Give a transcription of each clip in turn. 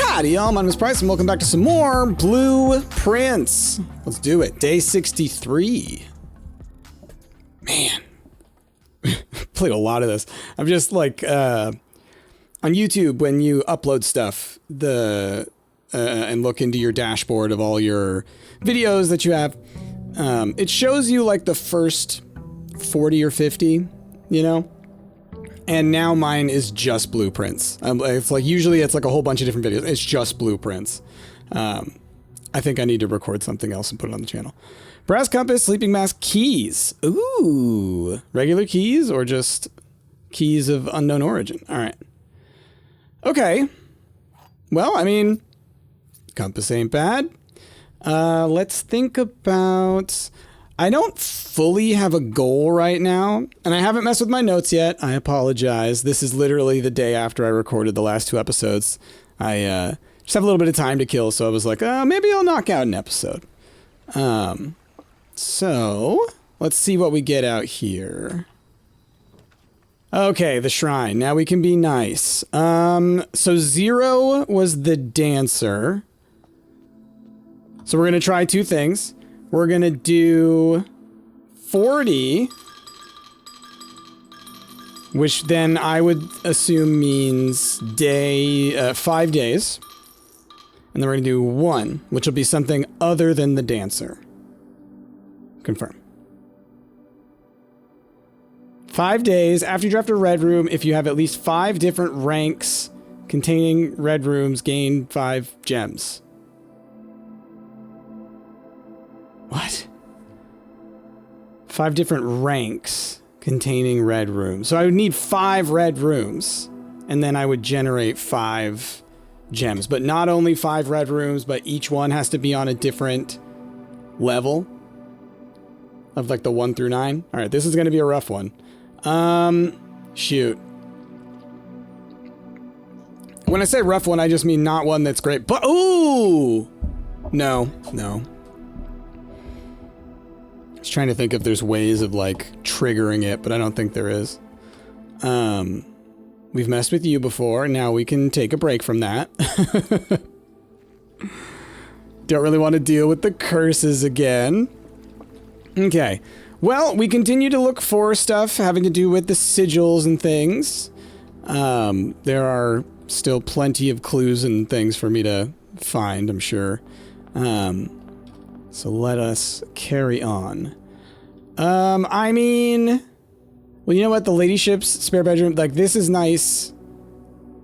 Howdy, y'all. My name is Price, and welcome back to some more Blueprints. Let's do it. Day 63. Man. Played a lot of this. I'm just like, on YouTube, when you upload stuff, and look into your dashboard of all your videos that you have, it shows you like the first 40 or 50, you know? And now mine is just blueprints. It's like, usually it's like a whole bunch of different videos. It's just blueprints. I think I need to record something else and put it on the channel. Brass compass, sleeping mask, keys. Ooh, regular keys or just keys of unknown origin? All right. Okay. Well, I mean, compass ain't bad. Let's think about... I don't fully have a goal right now, and I haven't messed with my notes yet. I apologize. This is literally the day after I recorded the last 2 episodes. I just have a little bit of time to kill, so I was like, maybe I'll knock out an episode. So, let's see what we get out here. Okay, the shrine. Now we can be nice. So 0 was the dancer. So we're going to try 2 things. We're going to do 40, which then I would assume means 5 days. And then we're going to do 1, which will be something other than the dancer. Confirm. 5 days after you draft a red room, if you have at least 5 different ranks containing red rooms, gain 5 gems. What? 5 different ranks containing red rooms. So I would need 5 red rooms, and then I would generate 5 gems. But not only 5 red rooms, but each one has to be on a different level of like the 1 through 9. All right, this is going to be a rough one. Shoot. When I say rough one, I just mean not one that's great. But, ooh! No. I was trying to think if there's ways of like triggering it, but I don't think there is. We've messed with you before. Now we can take a break from that. Don't really want to deal with the curses again. Okay. Well, we continue to look for stuff having to do with the sigils and things. There are still plenty of clues and things for me to find, I'm sure. So let us carry on. I mean, well, you know what? The ladyship's spare bedroom, like this is nice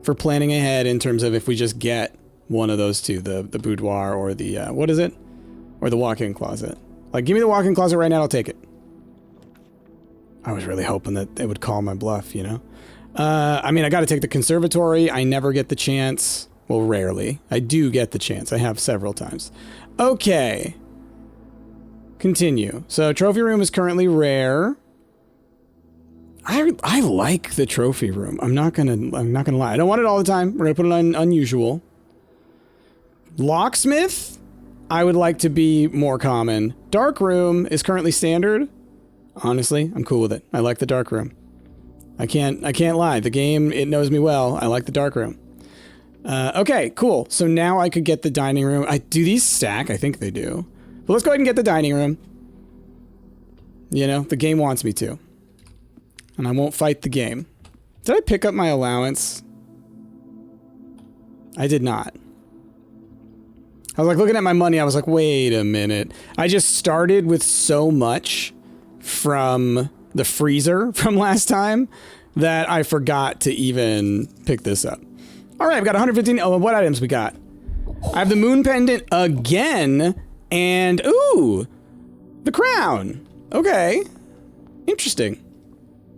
for planning ahead in terms of if we just get one of those two, the boudoir or the, what is it? Or the walk-in closet. Like, give me the walk-in closet right now, I'll take it. I was really hoping that they would call my bluff, you know? I mean, I gotta take the conservatory. I never get the chance. Well, rarely. I do get the chance. I have several times. Okay. Continue. So trophy room is currently rare. I like the trophy room. I'm not gonna lie. I don't want it all the time. We're gonna put it on unusual. Locksmith, I would like to be more common. Dark room is currently standard. Honestly, I'm cool with it. I like the dark room. I can't lie. The game, it knows me well. I like the dark room. Okay, cool. So now I could get the dining room. Do these stack? I think they do. But let's go ahead and get the dining room. You know, the game wants me to. And I won't fight the game. Did I pick up my allowance? I did not. I was like looking at my money. I was like, wait a minute. I just started with so much from the freezer from last time that I forgot to even pick this up. All right, I've got 115. Oh, what items we got? I have the moon pendant again. And, ooh, the crown. Okay. Interesting.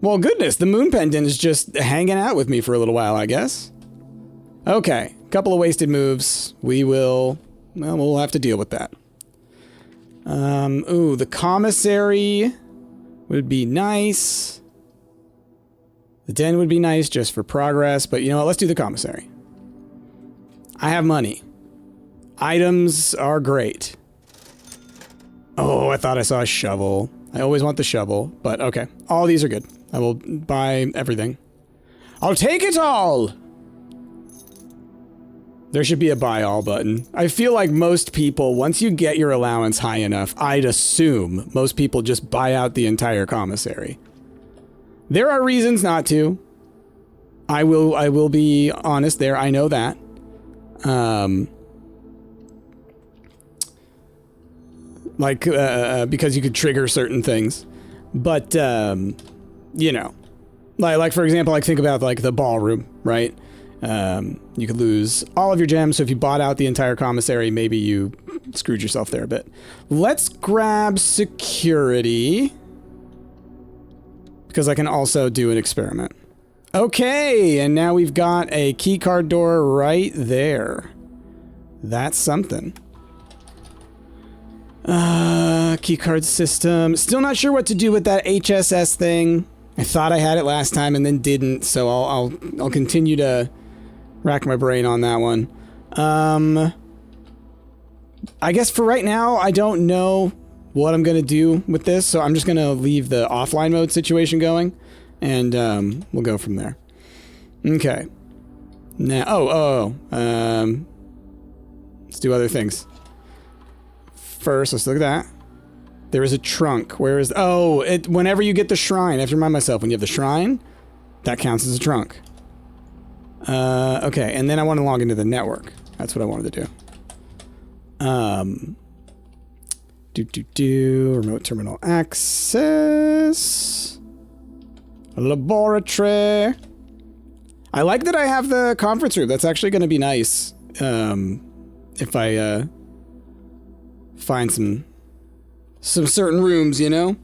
Well, goodness, the moon pendant is just hanging out with me for a little while, I guess. Okay, couple of wasted moves. We'll have to deal with that. Ooh, the commissary would be nice. The den would be nice just for progress, but you know what? Let's do the commissary. I have money. Items are great. Oh, I thought I saw a shovel. I always want the shovel, but okay. All these are good. I will buy everything. I'll take it all! There should be a buy all button. I feel like most people, once you get your allowance high enough, I'd assume most people just buy out the entire commissary. There are reasons not to. I will be honest there. I know that. Because you could trigger certain things. But, you know, like for example, like think about like the ballroom, right? You could lose all of your gems. So if you bought out the entire commissary, maybe you screwed yourself there a bit. Let's grab security, because I can also do an experiment. Okay, and now we've got a keycard door right there. That's something. Keycard system. Still not sure what to do with that HSS thing. I thought I had it last time and then didn't, so I'll continue to rack my brain on that one. I guess for right now, I don't know what I'm gonna do with this, so I'm just gonna leave the offline mode situation going, and we'll go from there. Okay. Now, let's do other things. First, let's look at that. There is a trunk. Where is... Oh, whenever you get the shrine, I have to remind myself, when you have the shrine, that counts as a trunk. Okay, and then I want to log into the network. That's what I wanted to do. Remote terminal access. Laboratory. I like that I have the conference room. That's actually going to be nice. If I, find some certain rooms, you know?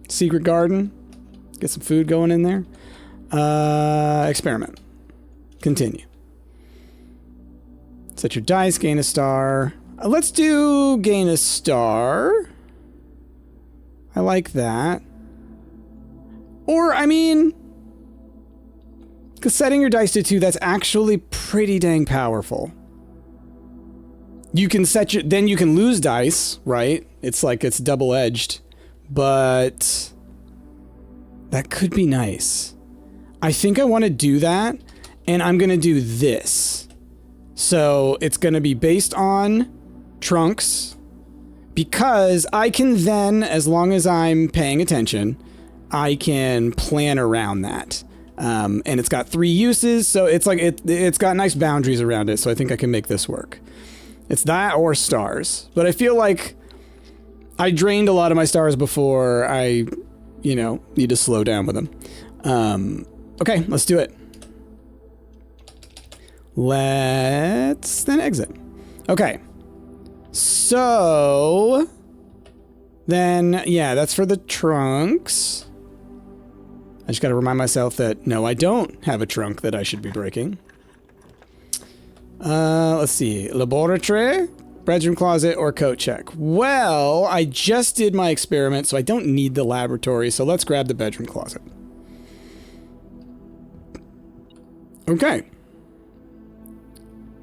Secret garden. Get some food going in there. Experiment. Continue. Set your dice, gain a star. Let's do gain a star. I like that. Or, I mean, because setting your dice to 2, that's actually pretty dang powerful. You can set your, then you can lose dice, right? It's like it's double-edged, but that could be nice. I think I want to do that, and I'm going to do this. So it's going to be based on trunks, because I can then, as long as I'm paying attention, I can plan around that. And it's got 3 uses, so it's like it's got nice boundaries around it, so I think I can make this work. It's that or stars. But I feel like I drained a lot of my stars before I, you know, need to slow down with them. Okay, let's do it. Let's then exit. Okay. So then, yeah, that's for the trunks. I just got to remind myself that, no, I don't have a trunk that I should be breaking. Let's see. Laboratory, bedroom closet, or coat check. Well, I just did my experiment, so I don't need the laboratory, so let's grab the bedroom closet. Okay.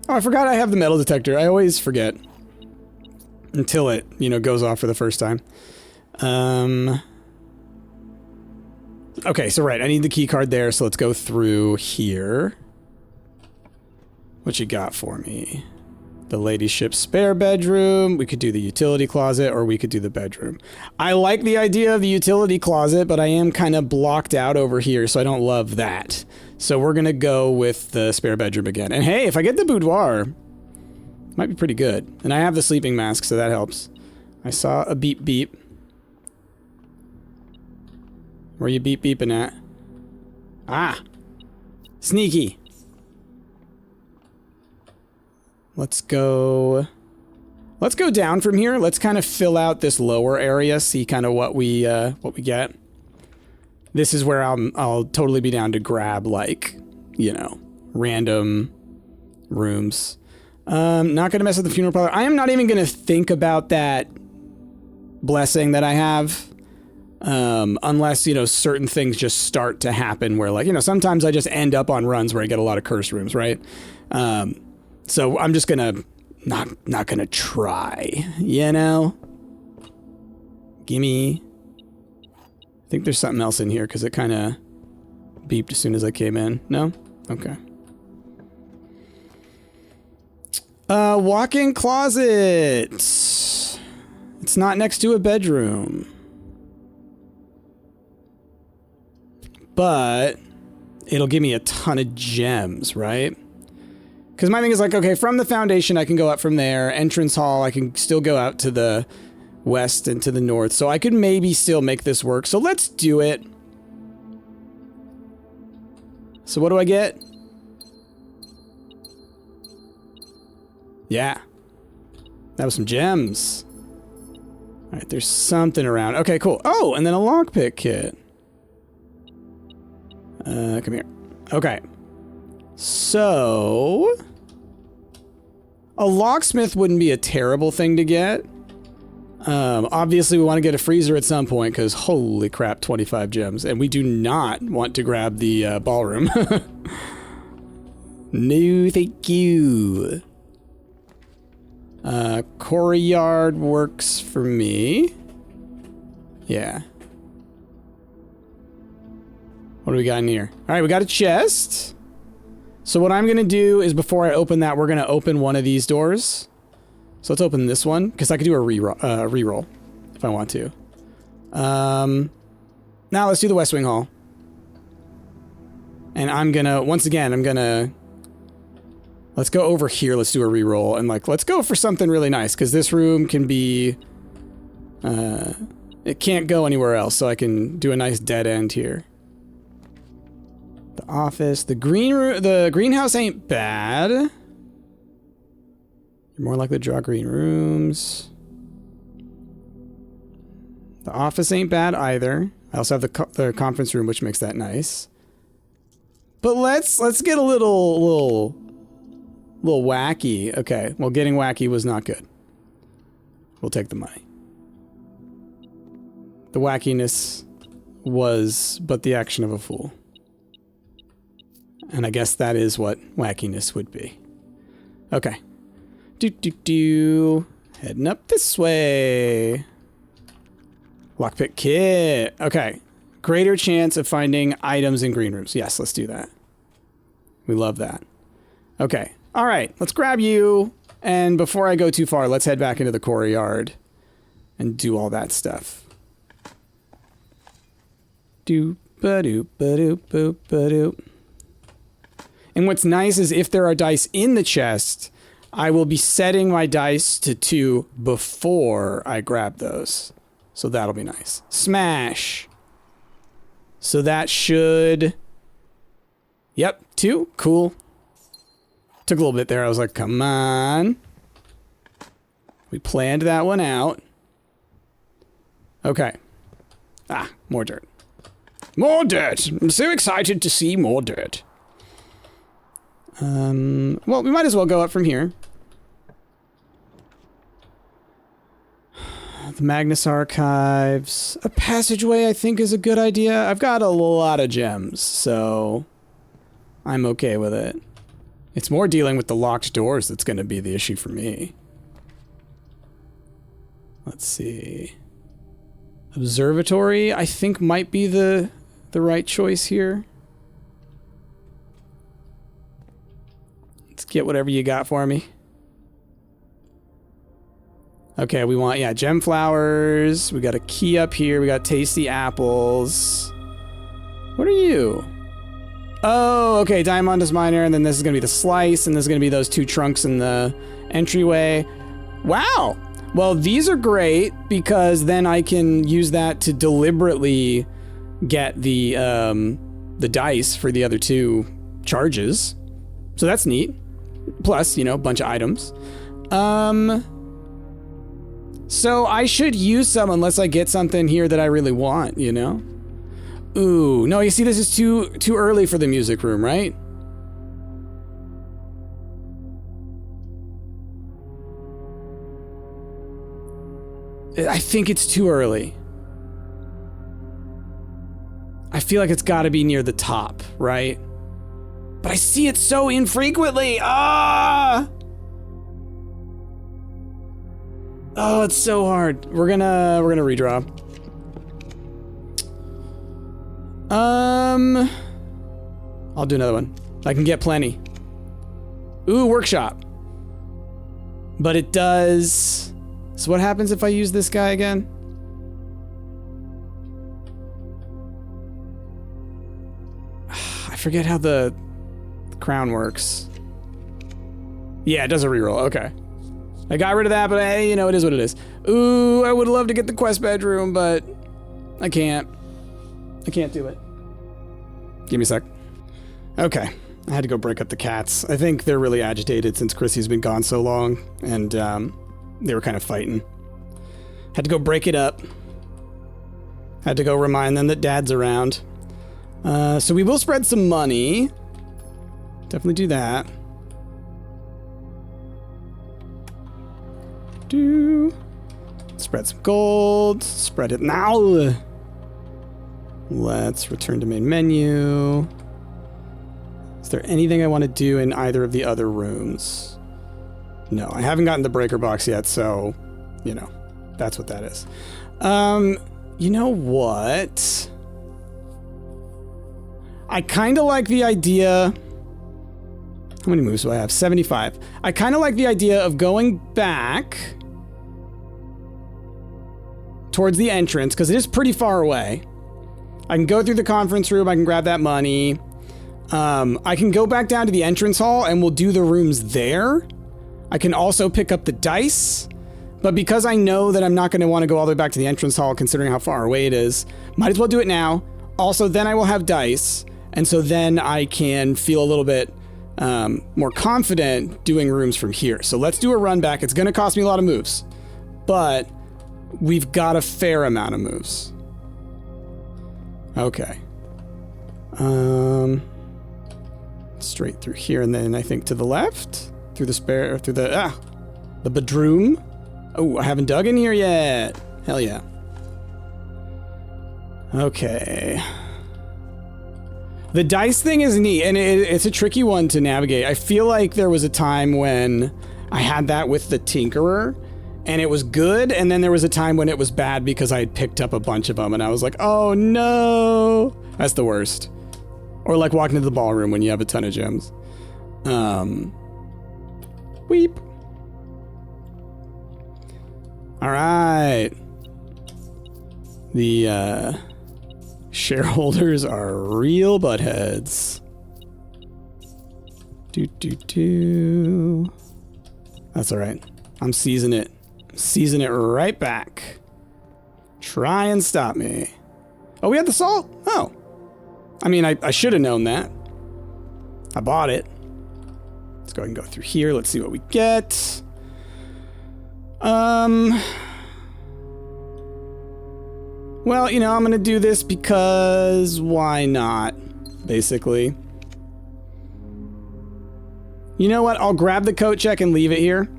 Oh, I forgot I have the metal detector. I always forget. Until it, you know, goes off for the first time. Okay, so right, I need the key card there, so let's go through here. What you got for me? The ladyship's spare bedroom. We could do the utility closet, or we could do the bedroom. I like the idea of the utility closet, but I am kind of blocked out over here, so I don't love that. So we're gonna go with the spare bedroom again. And hey, if I get the boudoir, might be pretty good. And I have the sleeping mask, so that helps. I saw a beep beep. Where you beep beeping at? Ah! Sneaky! Let's go down from here. Let's kind of fill out this lower area, see kind of what we get. This is where I'll totally be down to grab, like, you know, random rooms. Not gonna mess with the funeral parlor. I am not even gonna think about that blessing that I have. Unless, you know, certain things just start to happen where, like, you know, sometimes I just end up on runs where I get a lot of curse rooms, right? So I'm just gonna, not gonna try, you know? Gimme. I think there's something else in here because it kind of beeped as soon as I came in. No? Okay. Walk-in closet. It's not next to a bedroom. But it'll give me a ton of gems, right? Because my thing is like, okay, from the foundation, I can go up from there. Entrance hall, I can still go out to the west and to the north. So I could maybe still make this work. So let's do it. So what do I get? Yeah. That was some gems. All right, there's something around. Okay, cool. Oh, and then a lockpick kit. Come here. Okay. So, a locksmith wouldn't be a terrible thing to get. Obviously, we want to get a freezer at some point because holy crap, 25 gems. And we do not want to grab the ballroom. No, thank you. Courtyard works for me. Yeah. What do we got in here? All right, we got a chest. So what I'm going to do is before I open that, we're going to open one of these doors. So let's open this one because I could do a reroll if I want to. Now let's do the West Wing Hall. And I'm going to, once again, let's go over here. Let's do a reroll and like, let's go for something really nice because this room can be, it can't go anywhere else. So I can do a nice dead end here. The office, the greenhouse ain't bad. You're more likely to draw green rooms. The office ain't bad either. I also have the conference room, which makes that nice. But let's get a little wacky. Okay, well, getting wacky was not good. We'll take the money. The wackiness was but the action of a fool. And I guess that is what wackiness would be. Okay. Heading up this way. Lockpick kit. Okay. Greater chance of finding items in green rooms. Yes, let's do that. We love that. Okay. All right. Let's grab you. And before I go too far, let's head back into the courtyard and do all that stuff. Doop-a-doop-a-doop-a-doop-a-doop. And what's nice is if there are dice in the chest, I will be setting my dice to 2 before I grab those. So that'll be nice. Smash. So that should... Yep, 2. Cool. Took a little bit there. I was like, come on. We planned that one out. Okay. Ah, more dirt. More dirt. I'm so excited to see more dirt. Well, we might as well go up from here. The Magnus Archives. A passageway, I think, is a good idea. I've got a lot of gems, so I'm okay with it. It's more dealing with the locked doors that's going to be the issue for me. Let's see. Observatory, I think, might be the right choice here. Let's get whatever you got for me. Okay, we want, yeah, gem flowers. We got a key up here. We got tasty apples. What are you? Oh, okay, Diamondus Miner, and then this is gonna be the slice, and this is gonna be those 2 trunks in the entryway. Wow! Well, these are great, because then I can use that to deliberately get the dice for the other 2 charges. So that's neat. Plus, you know, a bunch of items. So I should use some unless I get something here that I really want, you know? Ooh, no, you see, this is too early for the music room, right? I think it's too early. I feel like it's gotta be near the top, right? But I see it so infrequently. Ah! Oh, it's so hard. We're gonna redraw. I'll do another one. I can get plenty. Ooh, workshop. But it does... So what happens if I use this guy again? I forget how the crown works. Yeah, it does a reroll. Okay. I got rid of that, but hey, you know, it is what it is. Ooh, I would love to get the quest bedroom, but I can't. I can't do it. Give me a sec. Okay. I had to go break up the cats. I think they're really agitated since Chrissy's been gone so long, and they were kind of fighting. Had to go break it up. Had to go remind them that Dad's around. So we will spread some money. Definitely do that. Spread some gold. Spread it now. Let's return to main menu. Is there anything I want to do in either of the other rooms? No, I haven't gotten the breaker box yet, so, you know, that's what that is. You know what? I kind of like the idea... How many moves do I have? 75. I kind of like the idea of going back towards the entrance, because it is pretty far away. I can go through the conference room, I can grab that money. I can go back down to the entrance hall and we'll do the rooms there. I can also pick up the dice, but because I know that I'm not going to want to go all the way back to the entrance hall considering how far away it is, might as well do it now. Also, then I will have dice, and so then I can feel a little bit more confident doing rooms from here. So let's do a run back. It's going to cost me a lot of moves, but we've got a fair amount of moves. Okay. Straight through here, and then I think to the left, through the bedroom. Oh, I haven't dug in here yet. Hell yeah. Okay. The dice thing is neat, and it's a tricky one to navigate. I feel like there was a time when I had that with the Tinkerer, and it was good, and then there was a time when it was bad because I had picked up a bunch of them, and I was like, oh no! That's the worst. Or like walking into the ballroom when you have a ton of gems. Weep. All right. The shareholders are real buttheads. That's all right. I'm seizing it. Seizing it right back. Try and stop me. Oh, we had the salt? Oh. I mean, I should have known that. I bought it. Let's go ahead and go through here. Let's see what we get. Well, you know, I'm going to do this because why not, basically. You know what? I'll grab the coat check and leave it here.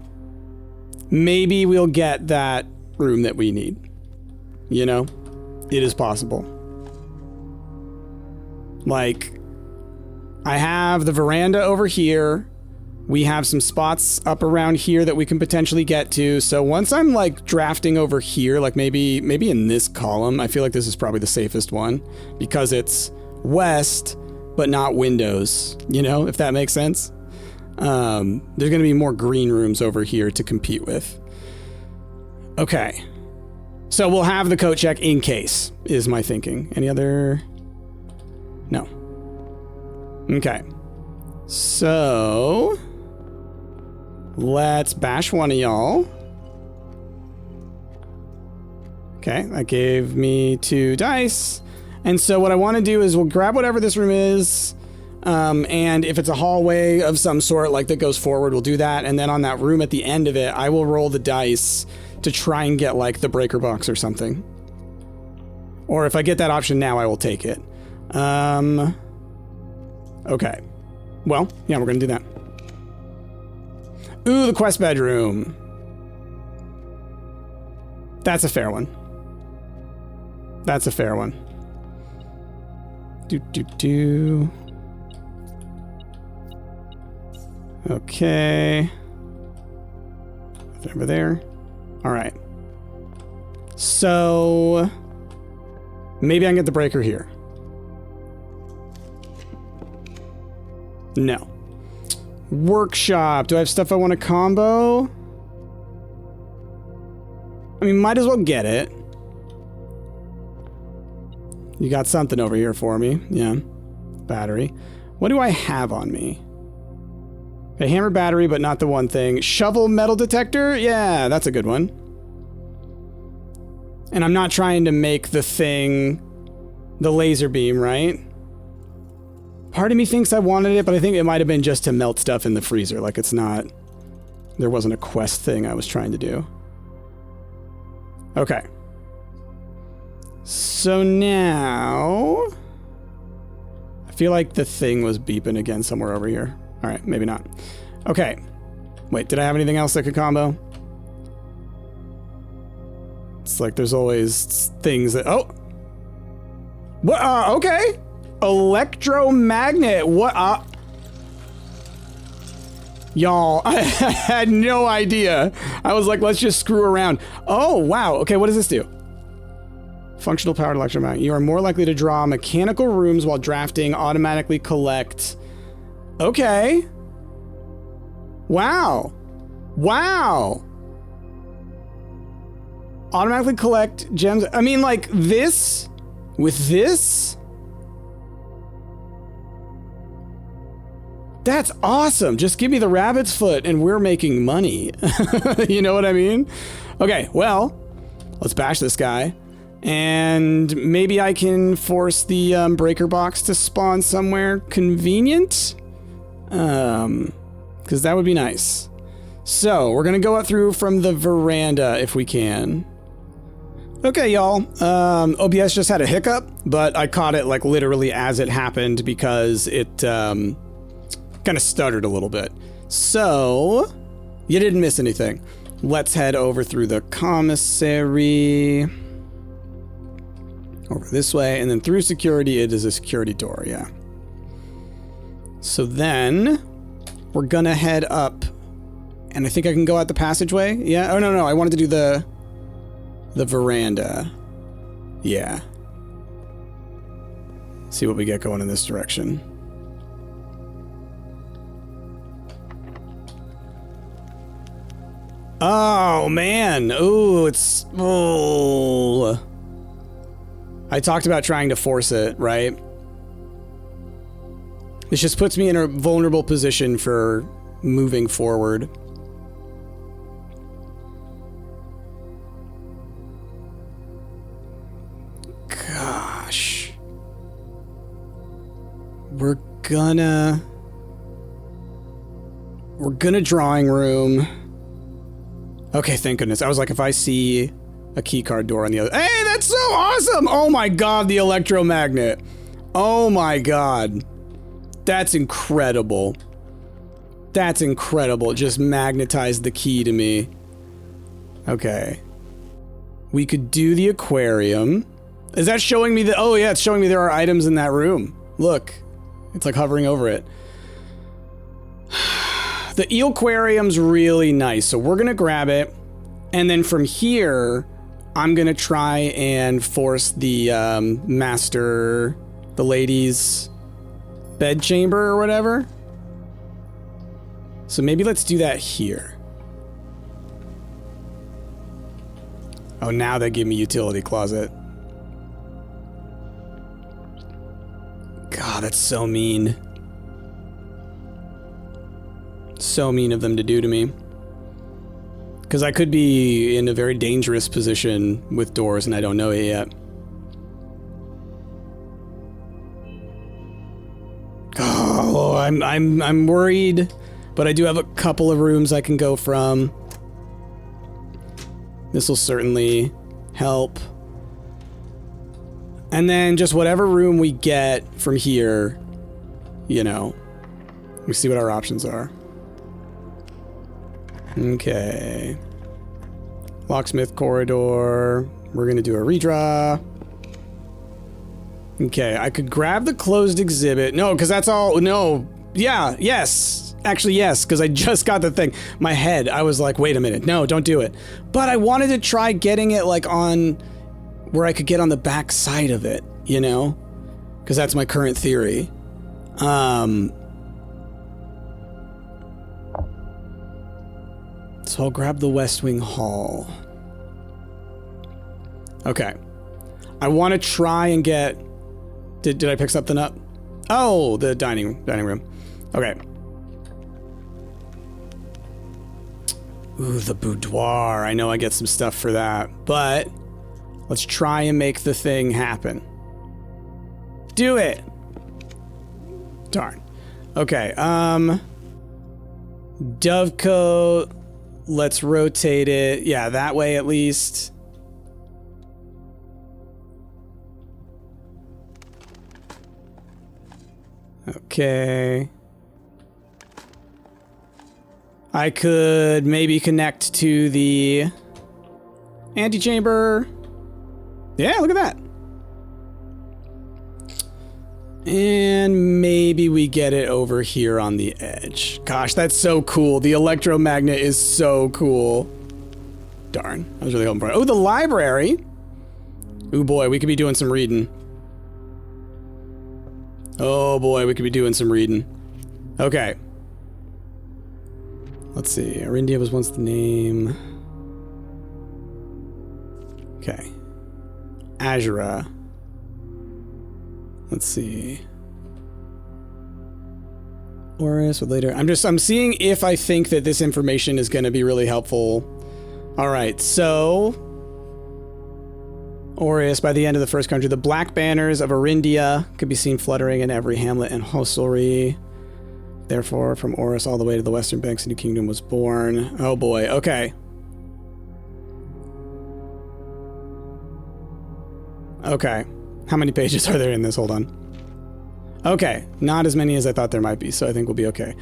Maybe we'll get that room that we need. You know? It is possible. Like, I have the veranda over here. We have some spots up around here that we can potentially get to. So once I'm like drafting over here, like maybe in this column, I feel like this is probably the safest one because it's west, but not windows, you know, if that makes sense. There's going to be more green rooms over here to compete with. Okay. So we'll have the coat check in case, is my thinking. Any other... No. Okay. So... let's bash one of y'all. Okay, that gave me 2 dice. And so what I want to do is we'll grab whatever this room is. And if it's a hallway of some sort, like that goes forward, we'll do that. And then on that room at the end of it, I will roll the dice to try and get like the breaker box or something. Or if I get that option now, I will take it. Okay. Well, yeah, we're gonna do that. Ooh, the quest bedroom. That's a fair one. That's a fair one. Okay. Over there. All right. So maybe I can get the breaker here. No. Workshop. Do I have stuff I want to combo? mean, might as well get it. You got something over here for me. Yeah. Battery. What do I have on me? A hammer battery, but not the one thing. Shovel metal detector? Yeah, that's a good one. And I'm not trying to make the thing the laser beam, right? Part of me thinks I wanted it, but I think it might have been just to melt stuff in the freezer. Like, it's not... There wasn't a quest thing I was trying to do. Okay. So now... I feel like the thing was beeping again somewhere over here. Alright, maybe not. Okay. Wait, did I have anything else that could combo? It's like there's always things that... Oh! What? Okay. Electromagnet. What? Y'all, I had no idea. I was like, let's just screw around. Oh, wow. Okay, what does this do? Functional powered electromagnet. You are more likely to draw mechanical rooms while drafting, automatically collect. Okay. Wow. Wow. Automatically collect gems. I mean, like, this... With this? That's awesome. Just give me the rabbit's foot and we're making money. You know what I mean? Okay, well, let's bash this guy. And maybe I can force the breaker box to spawn somewhere convenient. Because that would be nice. So, we're going to go up through from the veranda if we can. Okay, y'all. OBS just had a hiccup, but I caught it like literally as it happened because it kind of stuttered a little bit. So, you didn't miss anything. Let's head over through the commissary. Over this way, and then through security, it is a security door, yeah. So then, we're gonna head up, and I think I can go out the passageway? Yeah? Oh, no, I wanted to do the veranda. Yeah. See what we get going in this direction. Oh, man. Ooh, it's... Oh. I talked about trying to force it, right? This just puts me in a vulnerable position for moving forward. Gosh. We're gonna drawing room. Okay, thank goodness. I was like, if I see a keycard door on the other... Hey, that's so awesome! Oh my god, the electromagnet. Oh my god. That's incredible. That's incredible. It just magnetized the key to me. Okay. We could do the aquarium. Is that showing me that... Oh yeah, it's showing me there are items in that room. Look. It's like hovering over it. The eelquarium's really nice, so we're gonna grab it. And then from here... I'm gonna try and force the master, the lady's bed chamber or whatever. So maybe let's do that here. Oh, now they give me utility closet. God, that's so mean. So mean of them to do to me. Because I could be in a very dangerous position with doors and I don't know it yet. Oh, I'm worried, but I do have a couple of rooms I can go from. This will certainly help. And then just whatever room we get from here, you know, we see what our options are. Okay. Locksmith corridor. We're gonna do a redraw. Okay, I could grab the closed exhibit. No, because that's all. No. Yeah, yes. Actually, yes, because I just got the thing. My head, I was like, wait a minute. No, don't do it. But I wanted to try getting it like on where I could get on the back side of it, you know? Because that's my current theory. So I'll grab the West Wing Hall. Okay. I want to try and get... Did I pick something up? Oh, the dining room. Okay. Ooh, the boudoir. I know I get some stuff for that, but let's try and make the thing happen. Do it! Darn. Okay, Dovecoat. Let's rotate it. Yeah, that way at least. Okay. I could maybe connect to the antechamber. Yeah, look at that. And maybe we get it over here on the edge. Gosh, that's so cool. The electromagnet is so cool. Darn, I was really hoping for it. Oh, the library. Oh boy, we could be doing some reading. Oh boy, we could be doing some reading. Okay. Let's see. Orindian was once the name. Okay. Azura. Let's see. Oris with later. I'm seeing if I think that this information is going to be really helpful. All right, so Oris, by the end of the first country, the black banners of Orindia could be seen fluttering in every hamlet and hostelry. Therefore, from Oris all the way to the western banks, a new kingdom was born. Oh boy, okay. Okay. How many pages are there in this? Hold on. Okay, not as many as I thought there might be, so I think we'll be okay.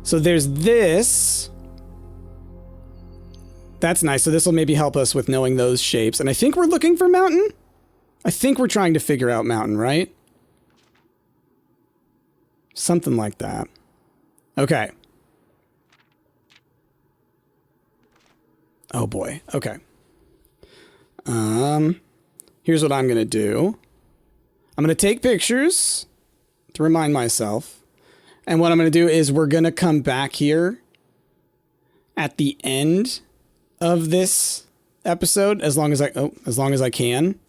So there's this. That's nice, so this will maybe help us with knowing those shapes. And I think we're looking for mountain? I think we're trying to figure out mountain, right? Something like that. Okay. Oh boy, okay. Here's what I'm gonna do. I'm gonna take pictures to remind myself. And what I'm gonna do is we're gonna come back here at the end of this episode as long as I can.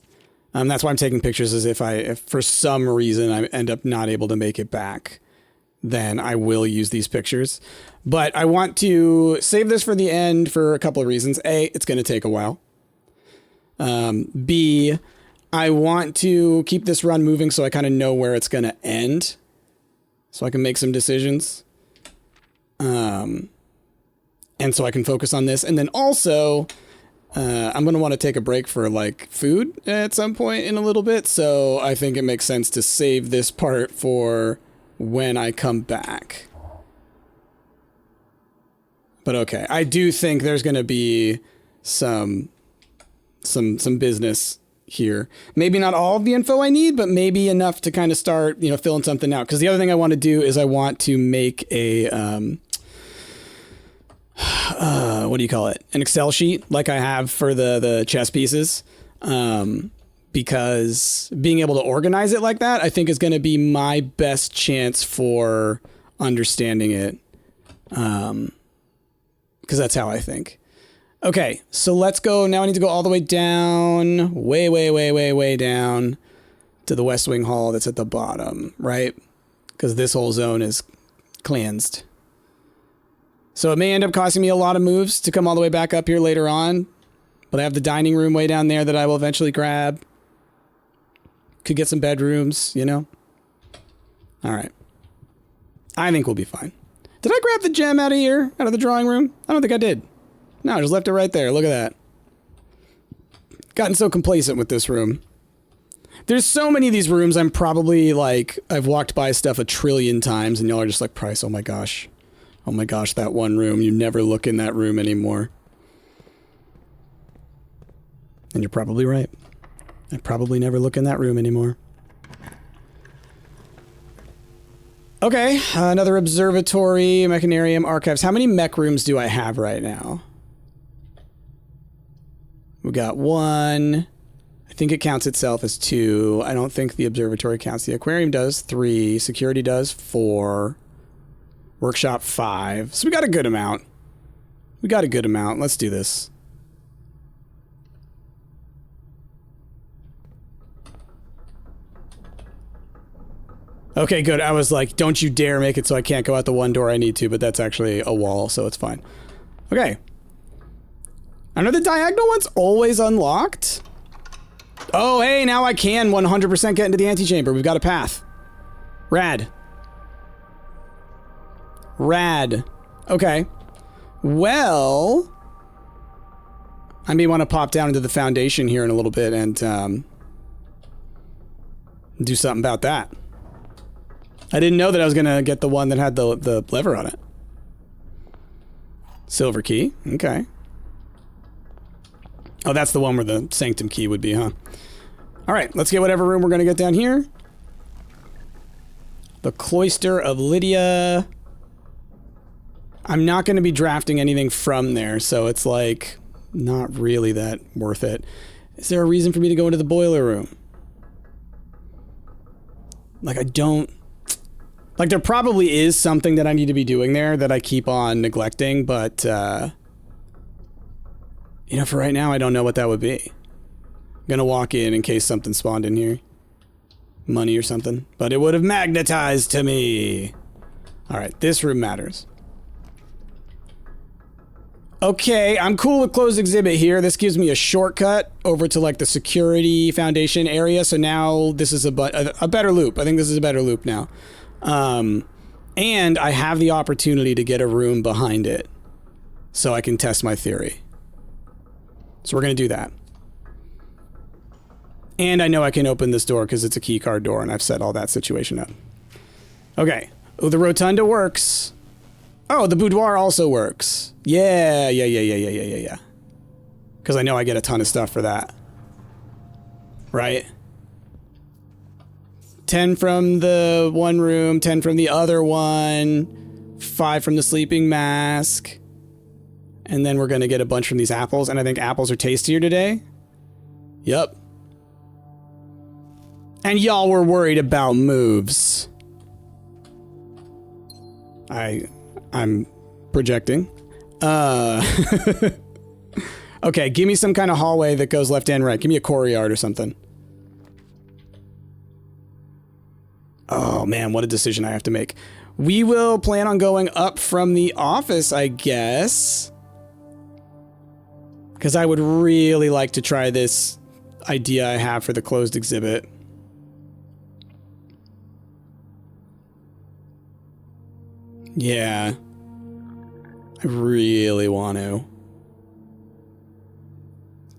That's why I'm taking pictures, as if for some reason I end up not able to make it back, then I will use these pictures. But I want to save this for the end for a couple of reasons. A, it's going to take a while. B, I want to keep this run moving so I kind of know where it's going to end, so I can make some decisions. And so I can focus on this. And then also, I'm going to want to take a break for like food at some point in a little bit. So I think it makes sense to save this part for when I come back. But okay, I do think there's going to be some business here. Maybe not all of the info I need, but maybe enough to kind of start, filling something out. Because the other thing I want to do is I want to make a, what do you call it? An Excel sheet like I have for the chess pieces. Because being able to organize it like that, I think is going to be my best chance for understanding it. Because that's how I think. Okay, so let's go. Now I need to go all the way down, way down to the West Wing Hall that's at the bottom, right? Because this whole zone is cleansed. So it may end up costing me a lot of moves to come all the way back up here later on. But I have the dining room way down there that I will eventually grab. Could get some bedrooms, All right. I think we'll be fine. Did I grab the gem out of here? Out of the drawing room? I don't think I did. No, I just left it right there. Look at that. Gotten so complacent with this room. There's so many of these rooms I'm probably like, I've walked by stuff a trillion times and y'all are just like, Price, oh my gosh. Oh my gosh, that one room. You never look in that room anymore. And you're probably right. I probably never look in that room anymore. Okay, another observatory, mechanarium, archives. How many mech rooms do I have right now? We got 1. I think it counts itself as 2. I don't think the observatory counts. The aquarium does 3. Security does 4. Workshop 5. So we got a good amount. Let's do this. Okay, good. I was like, don't you dare make it so I can't go out the one door I need to, but that's actually a wall, so it's fine. Okay. I know the diagonal one's always unlocked. Oh, hey, now I can 100% get into the antechamber. We've got a path. Rad. Rad. Okay. Well, I may want to pop down into the foundation here in a little bit and do something about that. I didn't know that I was going to get the one that had the lever on it. Silver key. Okay. Oh, that's the one where the sanctum key would be, huh? All right, let's get whatever room we're going to get down here. The Cloister of Lydia. I'm not going to be drafting anything from there, so it's like not really that worth it. Is there a reason for me to go into the boiler room? Like, I don't... Like, there probably is something that I need to be doing there that I keep on neglecting, but, you know, for right now, I don't know what that would be. I'm gonna walk in case something spawned in here. Money or something. But it would have magnetized to me. Alright, this room matters. Okay, I'm cool with closed exhibit here. This gives me a shortcut over to, like, the security foundation area, so now this is a better loop. I think this is a better loop now. And I have the opportunity to get a room behind it so I can test my theory. So we're going to do that. And I know I can open this door because it's a key card door and I've set all that situation up. Okay. Oh, the rotunda works. Oh, the boudoir also works. Yeah. Because I know I get a ton of stuff for that. Right? 10 from the one room, 10 from the other one, 5 from the sleeping mask. And then we're going to get a bunch from these apples. And I think apples are tastier today. Yep. And y'all were worried about moves. I'm projecting. Okay, give me some kind of hallway that goes left and right. Give me a courtyard or something. Oh man, what a decision I have to make. We will plan on going up from the office, I guess. Because I would really like to try this idea I have for the closed exhibit. Yeah. I really want to.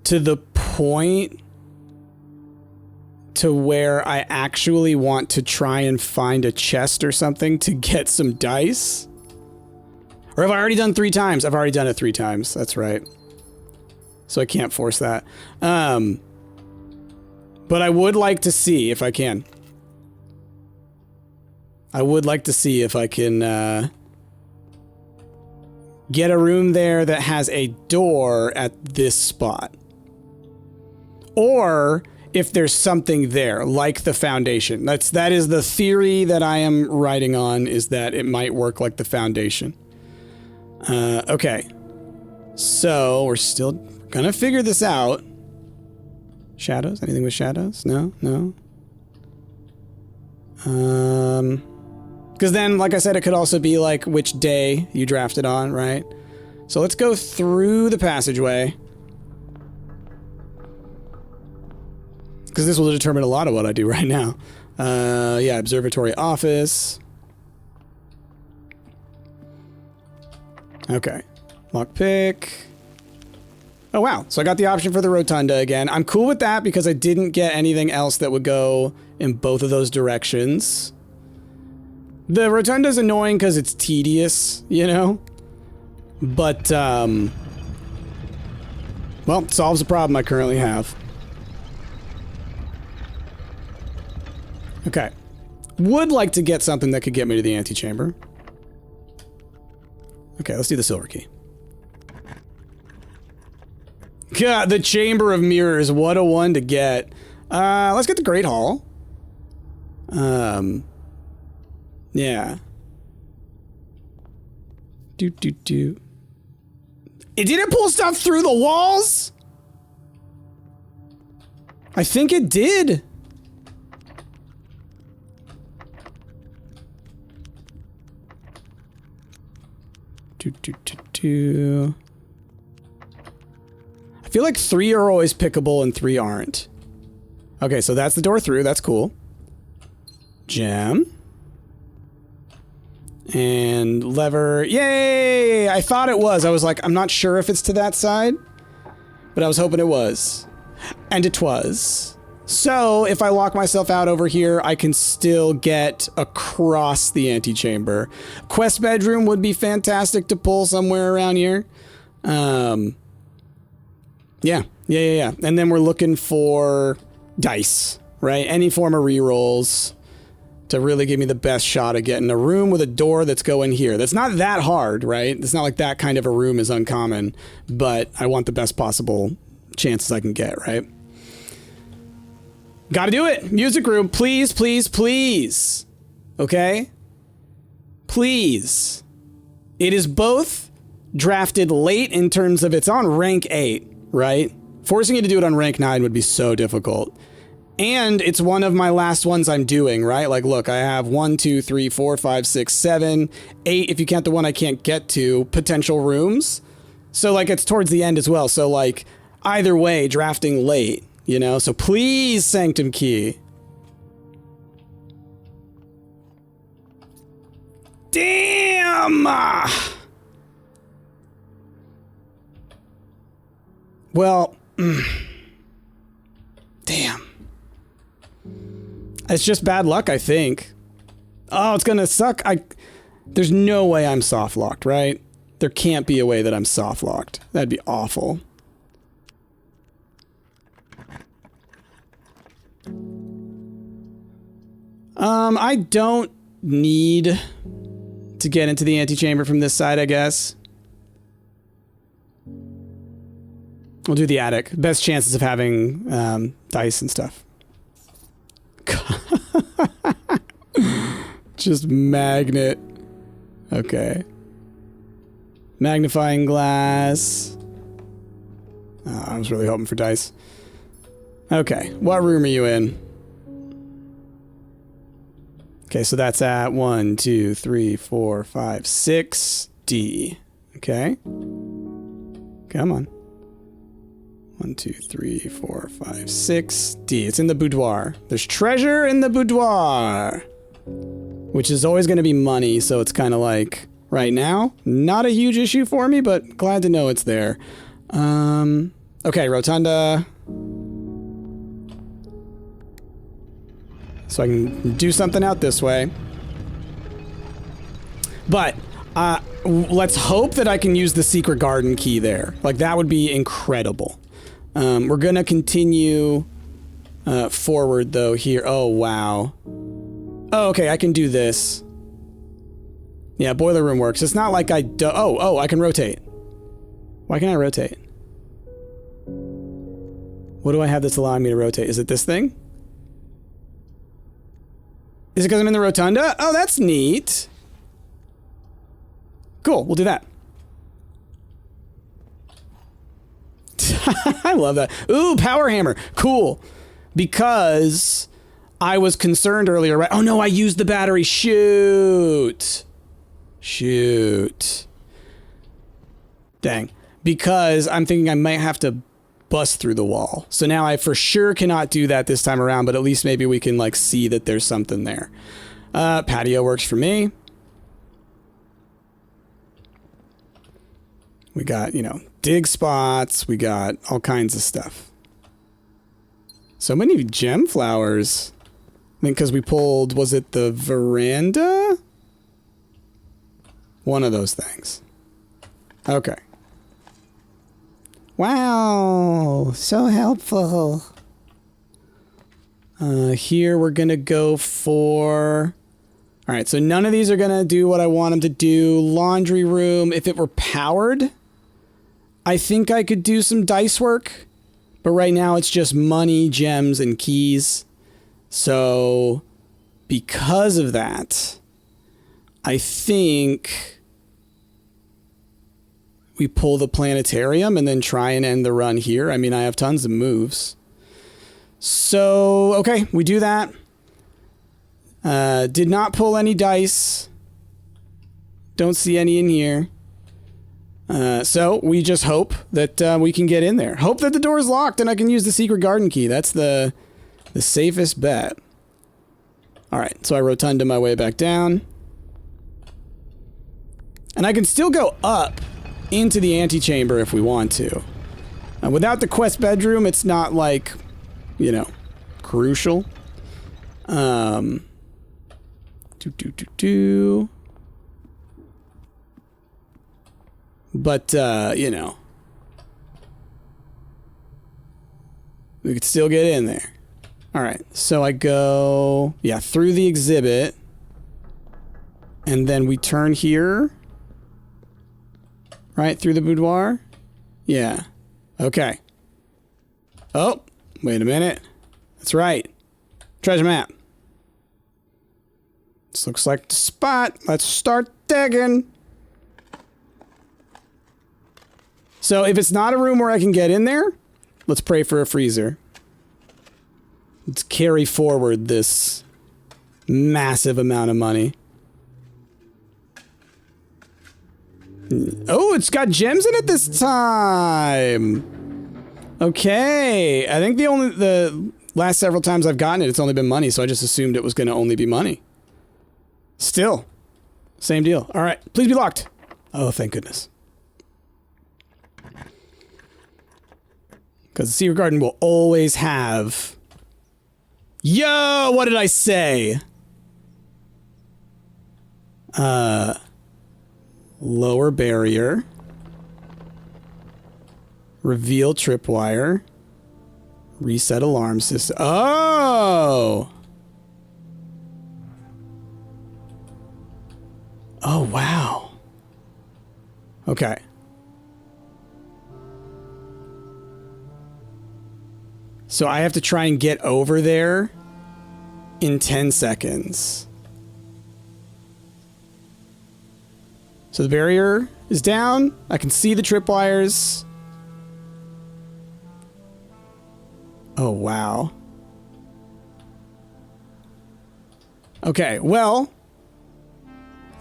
To the point to where I actually want to try and find a chest or something to get some dice. Or have I already done 3 times? I've already done it 3 times. That's right. So I can't force that. But I would like to see if I can. I would like to see if I can get a room there that has a door at this spot. Or if there's something there, like the foundation. That is the theory that I am writing on, is that it might work like the foundation. Okay. So, we're still gonna figure this out. Shadows? Anything with shadows? No? No? Because then, like I said, it could also be like which day you drafted on, right? So let's go through the passageway. Because this will determine a lot of what I do right now. Yeah, observatory office. Okay. Lockpick. Oh, wow. So I got the option for the rotunda again. I'm cool with that because I didn't get anything else that would go in both of those directions. The rotunda's annoying because it's tedious, you know? But, well, it solves a problem I currently have. Okay. Would like to get something that could get me to the antechamber. Okay, let's do the silver key. God, the Chamber of Mirrors. What a one to get. Let's get the Great Hall. Yeah. It didn't pull stuff through the walls? I think it did. I feel like 3 are always pickable and 3 aren't. Okay, so that's the door through. That's cool. Gem. And lever. Yay! I thought it was. I was like, I'm not sure if it's to that side, but I was hoping it was. And it was. So if I lock myself out over here, I can still get across the antechamber. Quest bedroom would be fantastic to pull somewhere around here. Yeah. And then we're looking for dice, right? Any form of rerolls to really give me the best shot at getting a room with a door that's going here. That's not that hard, right? It's not like that kind of a room is uncommon, but I want the best possible chances I can get, right? Gotta do it. Music room, please, please, please. Okay? Please. It is both drafted late in terms of it's on rank 8, right? Forcing you to do it on rank 9 would be so difficult. And it's one of my last ones I'm doing, right? Like, look, I have 1, 2, 3, 4, 5, 6, 7, 8, if you count the one I can't get to, potential rooms. So, like, it's towards the end as well. So, like, either way, drafting late, you know? So please, Sanctum Key. Damn! Well, damn. It's just bad luck, I think. Oh, it's gonna suck. There's no way I'm soft locked, right? There can't be a way that I'm soft locked. That'd be awful. I don't need to get into the antechamber from this side, I guess. We'll do the attic. Best chances of having dice and stuff. Just magnet. Okay. Magnifying glass. Oh, I was really hoping for dice. Okay, what room are you in? Okay, so that's at 1, 2, 3, 4, 5, 6, D. Okay. Come on. 1, 2, 3, 4, 5, 6, D. It's in the boudoir. There's treasure in the boudoir. Which is always going to be money, so it's kind of like, right now, not a huge issue for me, but glad to know it's there. Okay, rotunda. So I can do something out this way. But, let's hope that I can use the secret garden key there. Like, that would be incredible. We're gonna continue forward, though, here. Oh, wow. Oh, okay, I can do this. Yeah, boiler room works. It's not like I do- Oh, I can rotate. Why can't I rotate? What do I have that's allowing me to rotate? Is it this thing? Is it because I'm in the rotunda? Oh, that's neat. Cool, we'll do that. I love that. Ooh, power hammer. Cool. Because I was concerned earlier, right? Oh no, I used the battery. Shoot. Shoot. Dang. Because I'm thinking I might have to bust through the wall. So now I for sure cannot do that this time around, but at least maybe we can like see that there's something there. Patio works for me. We got, you know, dig spots. We got all kinds of stuff. So many gem flowers. I think because we pulled, was it the veranda? One of those things. Okay. Wow, so helpful. Here we're gonna go for... All right, so none of these are gonna do what I want them to do. Laundry room, if it were powered, I think I could do some dice work, but right now it's just money, gems, and keys. So because of that, I think we pull the planetarium and then try and end the run here. I mean, I have tons of moves. So, okay, we do that. Did not pull any dice. Don't see any in here. So we just hope that we can get in there. Hope that the door is locked and I can use the secret garden key. That's the safest bet. All right, so I rotunda my way back down. And I can still go up into the antechamber if we want to. Without the quest bedroom, it's not like, you know, crucial. But, you know, we could still get in there. All right, so I go, yeah, through the exhibit. And then we turn here. Right, through the boudoir? Yeah. Okay. Oh, wait a minute. That's right. Treasure map. This looks like the spot. Let's start digging. So if it's not a room where I can get in there, let's pray for a freezer. Let's carry forward this massive amount of money. Oh, it's got gems in it this time. Okay. I think the last several times I've gotten it, it's only been money, so I just assumed it was going to only be money. Still. Same deal. All right. Please be locked. Oh, thank goodness. Because the secret garden will always have... Yo, what did I say? Lower barrier. Reveal tripwire. Reset alarm system. Oh! Oh, wow. Okay. So I have to try and get over there in 10 seconds. So the barrier is down. I can see the tripwires. Oh, wow. Okay, well,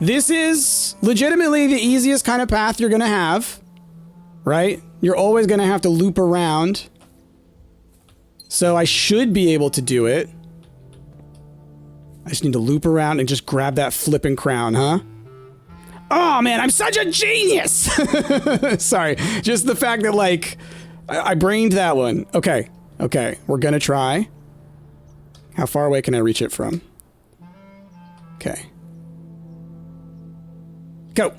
this is legitimately the easiest kind of path you're going to have, right? You're always going to have to loop around. So I should be able to do it. I just need to loop around and just grab that flipping crown, huh? Oh, man, I'm such a genius! Sorry, just the fact that, like, I brained that one. Okay, okay, we're gonna try. How far away can I reach it from? Okay. Go!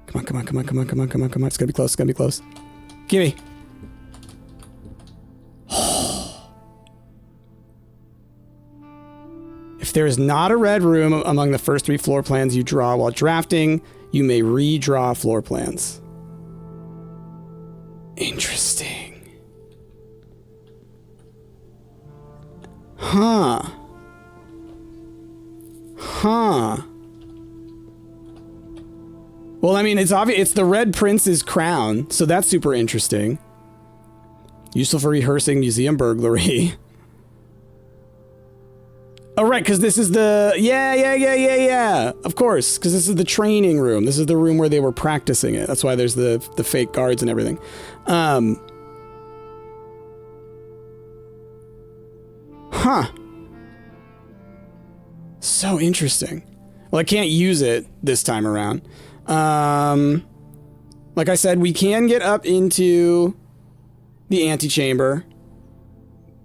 Come on, come on, come on, come on, come on, come on, come on. It's gonna be close, it's gonna be close. Gimme. If there is not a red room among the first 3 floor plans you draw while drafting, you may redraw floor plans. Interesting. Huh. Huh. Well, I mean, it's obvious. It's the Red Prince's crown, so that's super interesting. Useful for rehearsing museum burglary. Oh, right, because this is the... Yeah. Of course, because this is the training room. This is the room where they were practicing it. That's why there's the fake guards and everything. Huh. So interesting. Well, I can't use it this time around. Like I said, we can get up into the antechamber,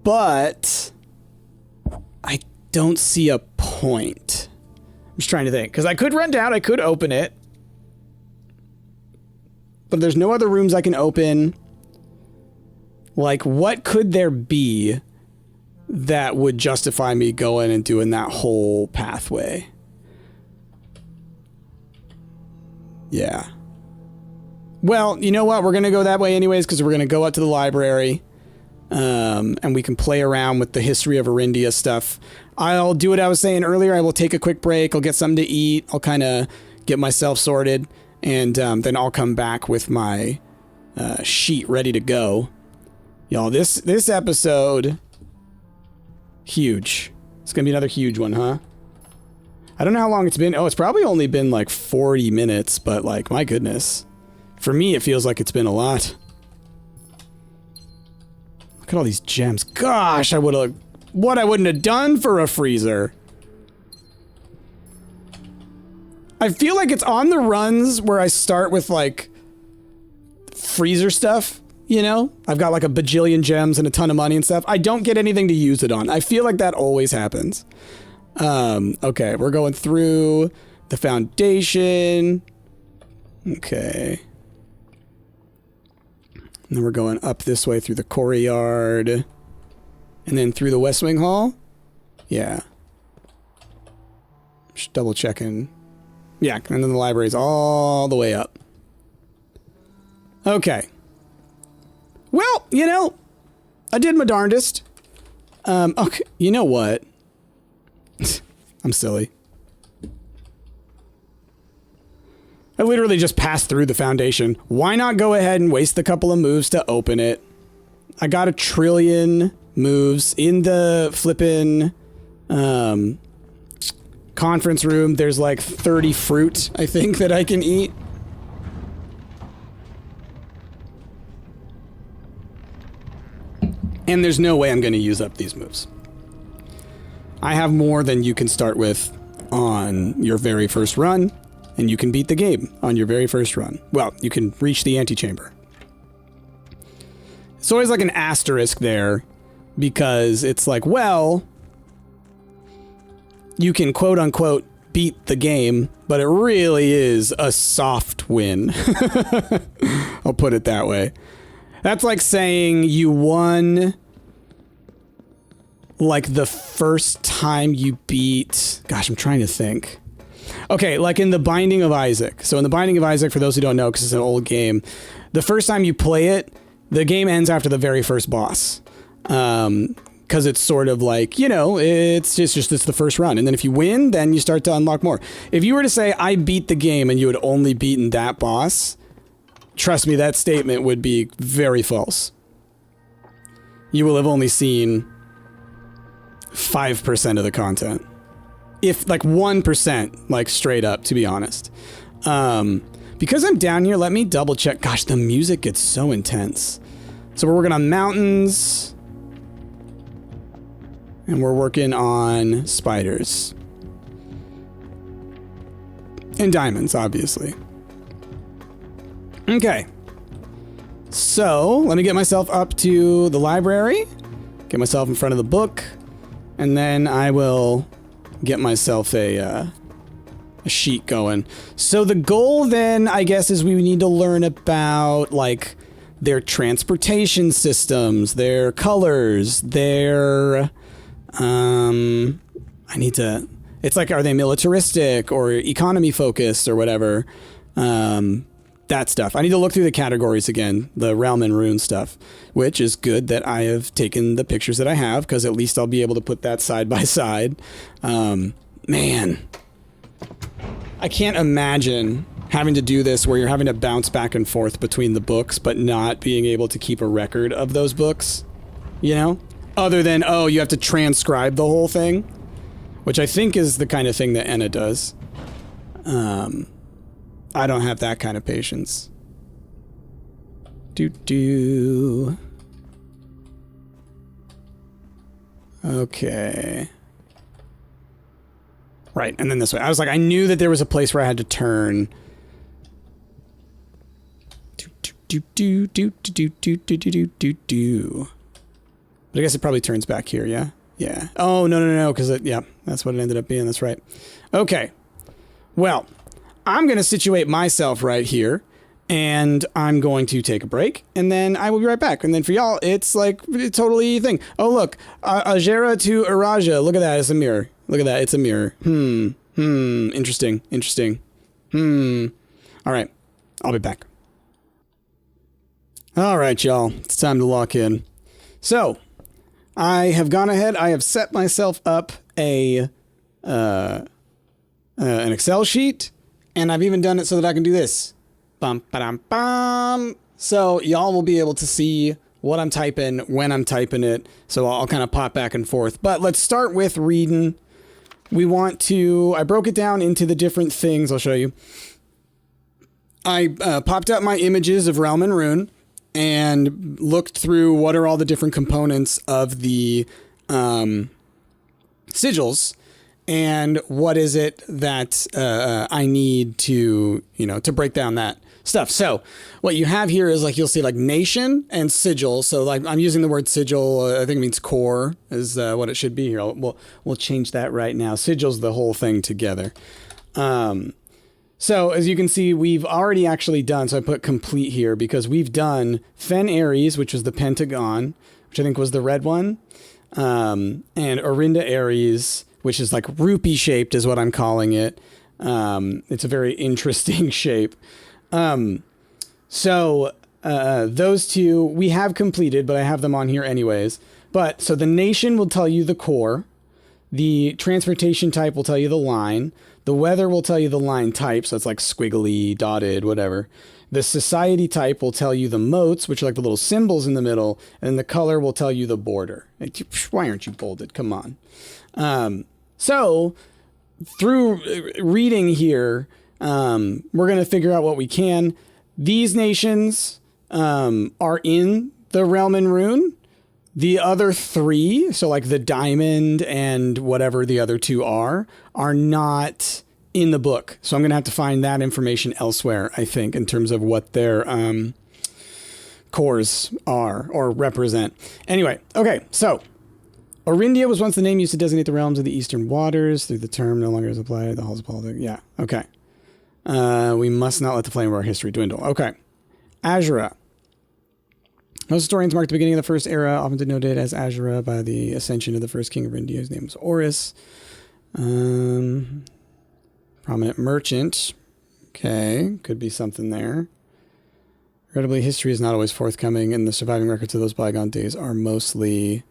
but I don't see a point. I'm just trying to think, because I could run down, I could open it, but there's no other rooms I can open. Like, what could there be that would justify me going and doing that whole pathway? Yeah. Well, you know what? We're going to go that way anyways, because we're going to go up to the library, and we can play around with the history of Orindia stuff. I'll do what I was saying earlier. I will take a quick break. I'll get something to eat. I'll kind of get myself sorted, and then I'll come back with my sheet ready to go. Y'all, this episode, huge. It's going to be another huge one, huh? I don't know how long it's been. Oh, it's probably only been like 40 minutes, but like, my goodness. For me, it feels like it's been a lot. Look at all these gems. Gosh, I would have... What I wouldn't have done for a freezer. I feel like it's on the runs where I start with like freezer stuff, you know? I've got like a bajillion gems and a ton of money and stuff. I don't get anything to use it on. I feel like that always happens. Okay, we're going through the foundation. Okay. And then we're going up this way through the courtyard. And then through the West Wing Hall? Yeah. Just double checking. Yeah, and then the library's all the way up. Okay. Well, you know, I did my darndest. Okay, you know what? I'm silly. I literally just passed through the foundation. Why not go ahead and waste a couple of moves to open it? I got 1 trillion moves in the flippin' conference room. There's like 30 fruit, I think, that I can eat. And there's no way I'm going to use up these moves. I have more than you can start with on your very first run, and you can beat the game on your very first run. Well, you can reach the antechamber. It's always like an asterisk there, because it's like, well, you can quote-unquote beat the game, but it really is a soft win. I'll put it that way. That's like saying you won like the first time you beat... Gosh, I'm trying to think. Okay, like in The Binding of Isaac. So in The Binding of Isaac, for those who don't know, because it's an old game, the first time you play it, the game ends after the very first boss. Because it's sort of like, you know, it's the first run. And then if you win, then you start to unlock more. If you were to say, I beat the game and you had only beaten that boss, trust me, that statement would be very false. You will have only seen 5% of the content. If like 1%, like straight up, to be honest. Because I'm down here, let me double check. Gosh, the music gets so intense. So we're working on mountains. And we're working on spiders. And diamonds, obviously. Okay. So, let me get myself up to the library. Get myself in front of the book. And then I will get myself a sheet going. So the goal then, I guess, is we need to learn about, like, their transportation systems, their colors, their... I need to... It's like, are they militaristic or economy focused or whatever? That stuff. I need to look through the categories again, the realm and rune stuff, which is good that I have taken the pictures that I have, because at least I'll be able to put that side by side. Man. I can't imagine having to do this where you're having to bounce back and forth between the books, but not being able to keep a record of those books, you know? Other than, oh, you have to transcribe the whole thing, which I think is the kind of thing that Enna does. I don't have that kind of patience. Okay. Right, and then this way. I was like, I knew that there was a place where I had to turn. But I guess it probably turns back here, yeah? Yeah. Oh, no, because yeah, that's what it ended up being. That's right. Okay. Well, I'm going to situate myself right here, and I'm going to take a break, and then I will be right back. And then for y'all, it's like a totally thing. Oh, look. Ajera to Araja. Look at that. It's a mirror. Look at that. It's a mirror. Interesting. All right. I'll be back. All right, y'all. It's time to lock in. So... I have gone ahead. I have set myself up an Excel sheet, and I've even done it so that I can do this. Bum, ba-dum, bum. So y'all will be able to see what I'm typing when I'm typing it. So I'll kind of pop back and forth. But let's start with reading we want to, I broke it down into the different things. I'll show you. I popped up my images of Realm and Rune and looked through what are all the different components of the sigils and what is it that I need to, to break down that stuff. So what you have here is like, you'll see like nation and sigil. So like I'm using the word sigil. I think it means core is what it should be here. We'll change that right now. Sigil's the whole thing together. So as you can see, we've already actually done, so I put complete here because we've done Fen Ares, which was the pentagon, which I think was the red one. And Orinda Ares, which is like rupee shaped is what I'm calling it. It's a very interesting shape. So those two we have completed, but I have them on here anyways. But so the nation will tell you the core. The transportation type will tell you the line. The weather will tell you the line type. So it's like squiggly, dotted, whatever. The society type will tell you the motes, which are like the little symbols in the middle. And the color will tell you the border. Why aren't you bolded? Come on. So through reading here, we're going to figure out what we can. These nations are in the Realm and Rune. The other three, so like the diamond and whatever the other two are not in the book. So I'm going to have to find that information elsewhere, I think, in terms of what their cores are or represent. Anyway, okay, so Orindia was once the name used to designate the realms of the eastern waters. Through the term no longer is applied. The halls of politics. Yeah, okay. We must not let the flame of our history dwindle. Okay. Azura. Most historians mark the beginning of the first era, often denoted as Azura by the ascension of the first king of India. His name was Horus. Prominent merchant. Okay, could be something there. Regrettably, history is not always forthcoming, and the surviving records of those bygone days are mostly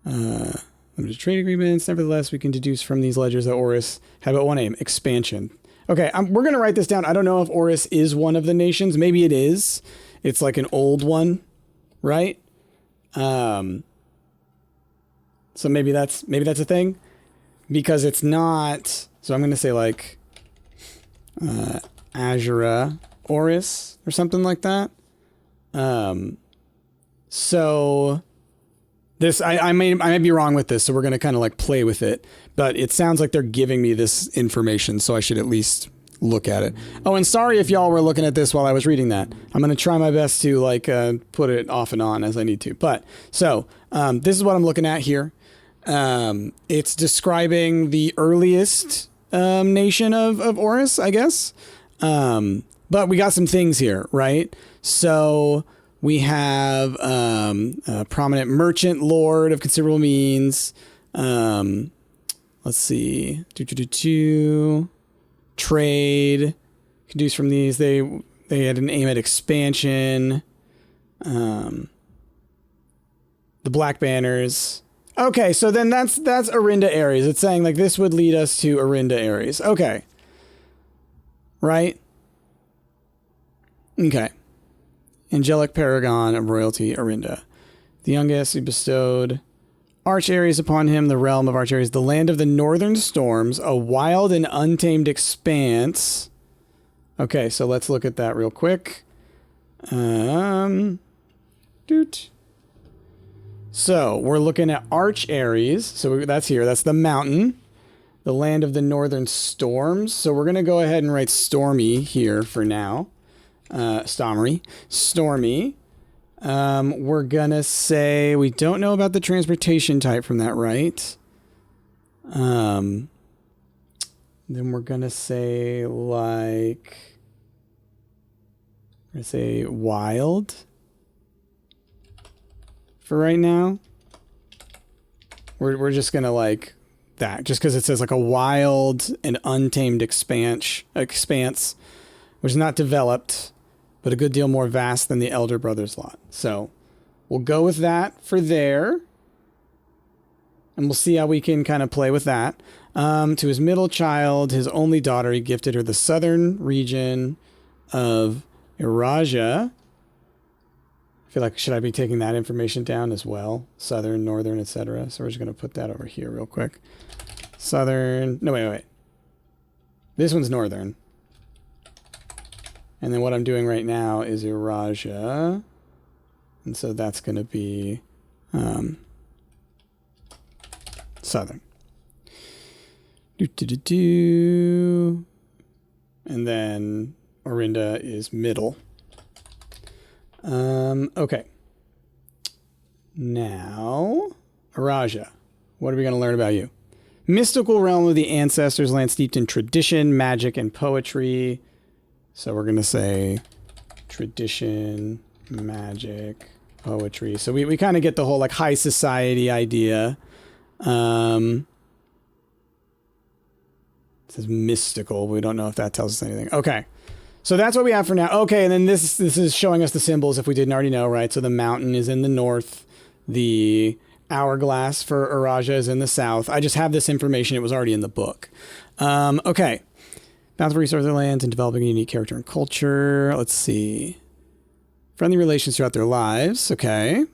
limited trade agreements. Nevertheless, we can deduce from these ledgers that Horus had but one aim: expansion. Okay, we're going to write this down. I don't know if Horus is one of the nations. Maybe it is. It's like an old one. Right? So maybe that's a thing because it's not. So I'm going to say like Azura Horus or something like that. So this, I may be wrong with this. So we're going to kind of like play with it, but it sounds like they're giving me this information. So I should at least look at it. Oh, and sorry if y'all were looking at this while I was reading that. I'm going to try my best to like put it off and on as I need to. But so this is what I'm looking at here. It's describing the earliest nation of Horus, I guess. But we got some things here, right? So we have a prominent merchant lord of considerable means. Let's see. Trade, deduce from these, they had an aim at expansion. The Black Banners. Okay, so then that's Orinda Ares. It's saying like this would lead us to Orinda Ares. Okay. Right? Okay. Angelic Paragon of Royalty, Orinda. The youngest, he bestowed Arch Ares upon him, the realm of Arch Ares, the land of the northern storms, a wild and untamed expanse. Okay, so let's look at that real quick. So we're looking at Arch Ares. So that's here. That's the mountain, the land of the northern storms. So we're going to go ahead and write stormy here for now. Stormy. We're gonna say we don't know about the transportation type from that, right? Then we're gonna say like wild for right now. We're just gonna like that just because it says like a wild and untamed expanse, which is not developed, but a good deal more vast than the Elder Brothers lot. So we'll go with that for there. And we'll see how we can kind of play with that. To his middle child, his only daughter, he gifted her the southern region of Eurasia. I feel like, should I be taking that information down as well? Southern, northern, etc. So we're just going to put that over here real quick. Southern. No, wait. This one's northern. And then what I'm doing right now is Eurasia. And so that's going to be southern. And then Orinda is middle. Okay. Now, Eurasia. What are we going to learn about you? Mystical realm of the ancestors, land steeped in tradition, magic, and poetry. So we're going to say tradition, magic, poetry. So we kind of get the whole like high society idea. It says mystical. We don't know if that tells us anything. Okay. So that's what we have for now. Okay, and then this is showing us the symbols if we didn't already know, right? So the mountain is in the north. The hourglass for Eurasia is in the south. I just have this information. It was already in the book. Okay. Bountiful for resource their lands and developing a unique character and culture. Let's see. Friendly relations throughout their lives. Okay.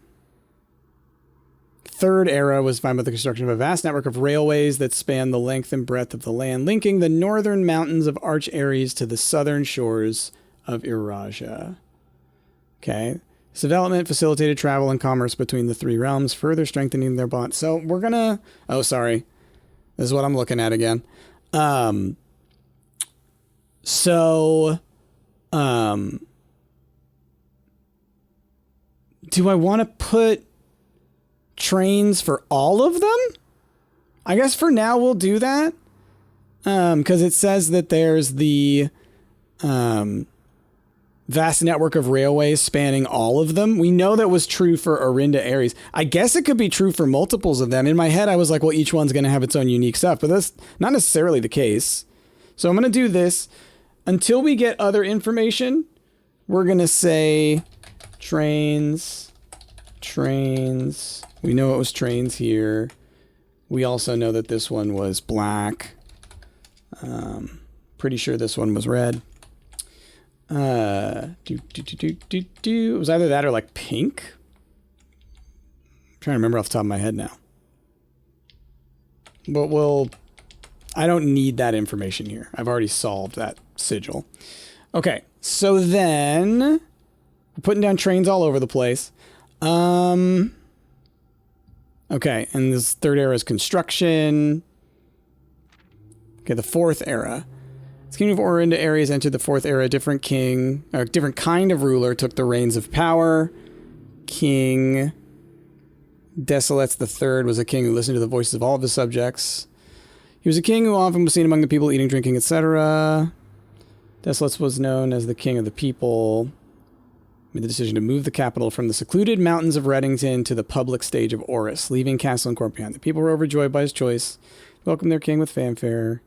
Third era was defined by the construction of a vast network of railways that span the length and breadth of the land, linking the northern mountains of Arch Aries to the southern shores of Eurasia. Okay. This development facilitated travel and commerce between the three realms, further strengthening their bond. So we're gonna... Oh, sorry. This is what I'm looking at again. Do I want to put trains for all of them? I guess for now we'll do that. Because it says that there's the vast network of railways spanning all of them. We know that was true for Orinda Aries. I guess it could be true for multiples of them. In my head, I was like, well, each one's going to have its own unique stuff, but that's not necessarily the case. So I'm going to do this. Until we get other information, we're going to say trains. We know it was trains here. We also know that this one was black. Pretty sure this one was red. It was either that or like pink. I'm trying to remember off the top of my head now. But I don't need that information here. I've already solved that sigil. Okay, so then we're putting down trains all over the place. Okay, and this third era is construction. Okay, the fourth era. The kingdom of Orinda Aries entered the fourth era. Different king, or different kind of ruler took the reins of power. King Desolates the Third was a king who listened to the voices of all of his subjects. He was a king who often was seen among the people eating, drinking, etc. Desolates was known as the king of the people. Made the decision to move the capital from the secluded mountains of Reddington to the public stage of Oris, leaving castle and court behind. The people were overjoyed by his choice, welcomed their king with fanfare.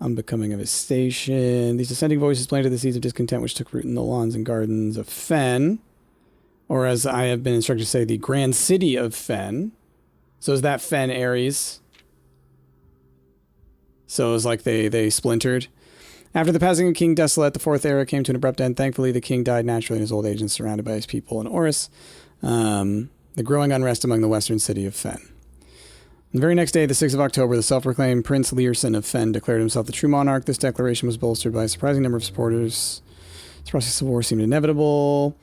Unbecoming of his station. These dissenting voices planted the seeds of discontent which took root in the lawns and gardens of Fen, or as I have been instructed to say, the grand city of Fen. So is that Fen Aries? So it was like they splintered. After the passing of King Desolate, the fourth era came to an abrupt end. Thankfully, the king died naturally in his old age and surrounded by his people in Oris. The growing unrest among the western city of Fen. The very next day, the 6th of October, the self-proclaimed Prince Learson of Fen declared himself the true monarch. This declaration was bolstered by a surprising number of supporters. This process of war seemed inevitable.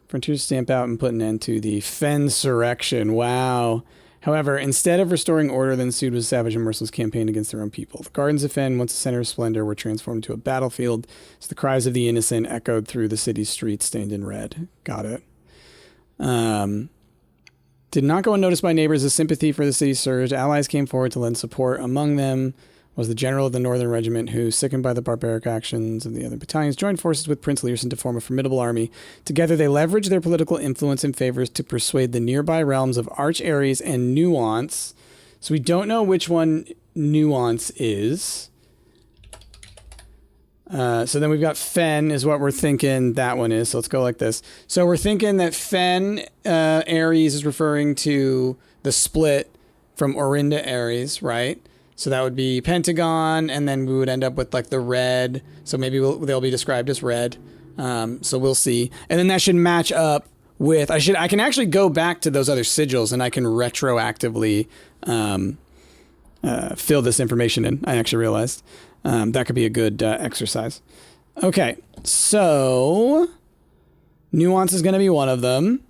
Frontiers stamp out and put an end to the Fen-surrection. Wow. However, instead of restoring order, the ensued was a savage and merciless campaign against their own people. The gardens of Fen, once a center of splendor, were transformed into a battlefield as the cries of the innocent echoed through the city's streets stained in red. Got it. Did not go unnoticed by neighbors as sympathy for the city surged. Allies came forward to lend support. Among them was the general of the Northern Regiment who, sickened by the barbaric actions of the other battalions, joined forces with Prince Learson to form a formidable army. Together they leveraged their political influence and favors to persuade the nearby realms of Arch Aries and Nuance. So we don't know which one Nuance is. So then we've got Fen is what we're thinking that one is. So let's go like this. So we're thinking that Fen Aries is referring to the split from Orinda Aries, right? So that would be Pentagon, and then we would end up with like the red. So maybe they'll be described as red. So we'll see. And then that should match up with, I can actually go back to those other sigils and I can retroactively fill this information in. I actually realized that could be a good exercise. Okay, so nuance is going to be one of them.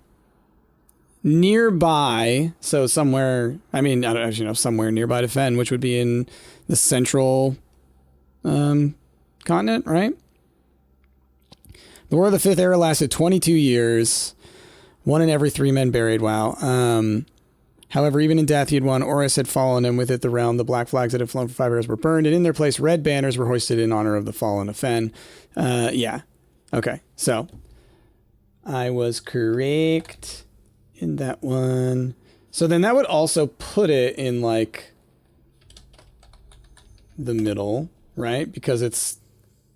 Nearby, so somewhere, I mean, I don't actually know, somewhere nearby to Fen, which would be in the central continent, right? The War of the Fifth Era lasted 22 years. 1 in every 3 men buried. Wow. However, even in death, he had won. Horus had fallen, and with it the realm. The black flags that had flown for 5 years were burned, and in their place, red banners were hoisted in honor of the fallen of Fen. Yeah. Okay, so I was correct in that one. So then that would also put it in, like, the middle, right? Because it's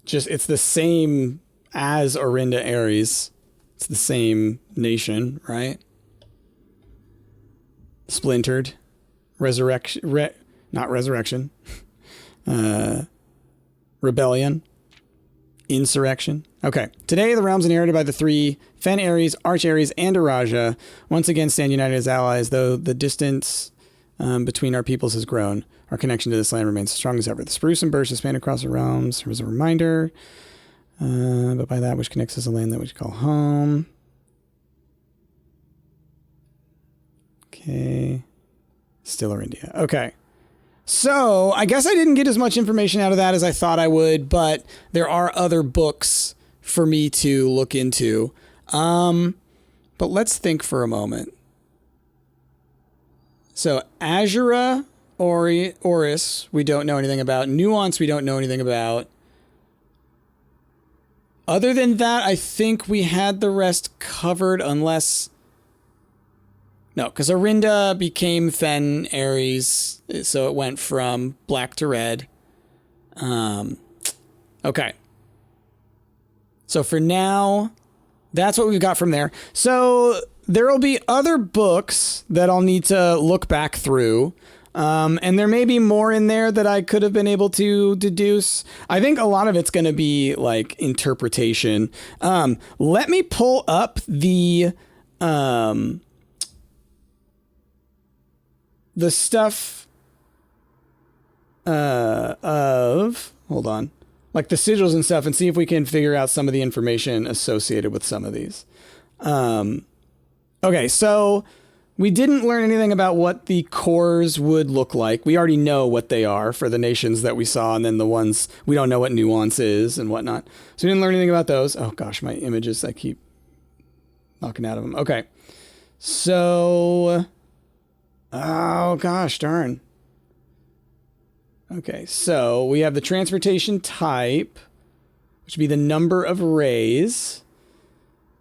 the same as Orinda Ares. It's the same nation, right? Splintered. Resurrection. Not resurrection. Rebellion. Insurrection. Okay. Today, the realms inherited by the 3 Fen Ares, Arch Ares, and Araja once again stand united as allies, though the distance between our peoples has grown. Our connection to this land remains as strong as ever. The spruce and birch that span across the realms. There was a reminder, but by that which connects us a land that we call home. Okay. Still Orindia. Okay. So, I guess I didn't get as much information out of that as I thought I would, but there are other books for me to look into. But let's think for a moment. So, Azura, Oris, we don't know anything about. Nuance, we don't know anything about. Other than that, I think we had the rest covered, unless... No, because Orinda became Fen Ares, so it went from black to red. Okay. So for now, that's what we've got from there. So there will be other books that I'll need to look back through. And there may be more in there that I could have been able to deduce. I think a lot of it's going to be like interpretation. Let me pull up the stuff hold on, like the sigils and stuff, and see if we can figure out some of the information associated with some of these. Okay, so we didn't learn anything about what the cores would look like. We already know what they are for the nations that we saw, and then the ones we don't know what nuance is and whatnot. So we didn't learn anything about those. Oh gosh, my images, I keep knocking out of them. Okay, so... Oh, gosh, darn. Okay, so we have the transportation type, which would be the number of rays.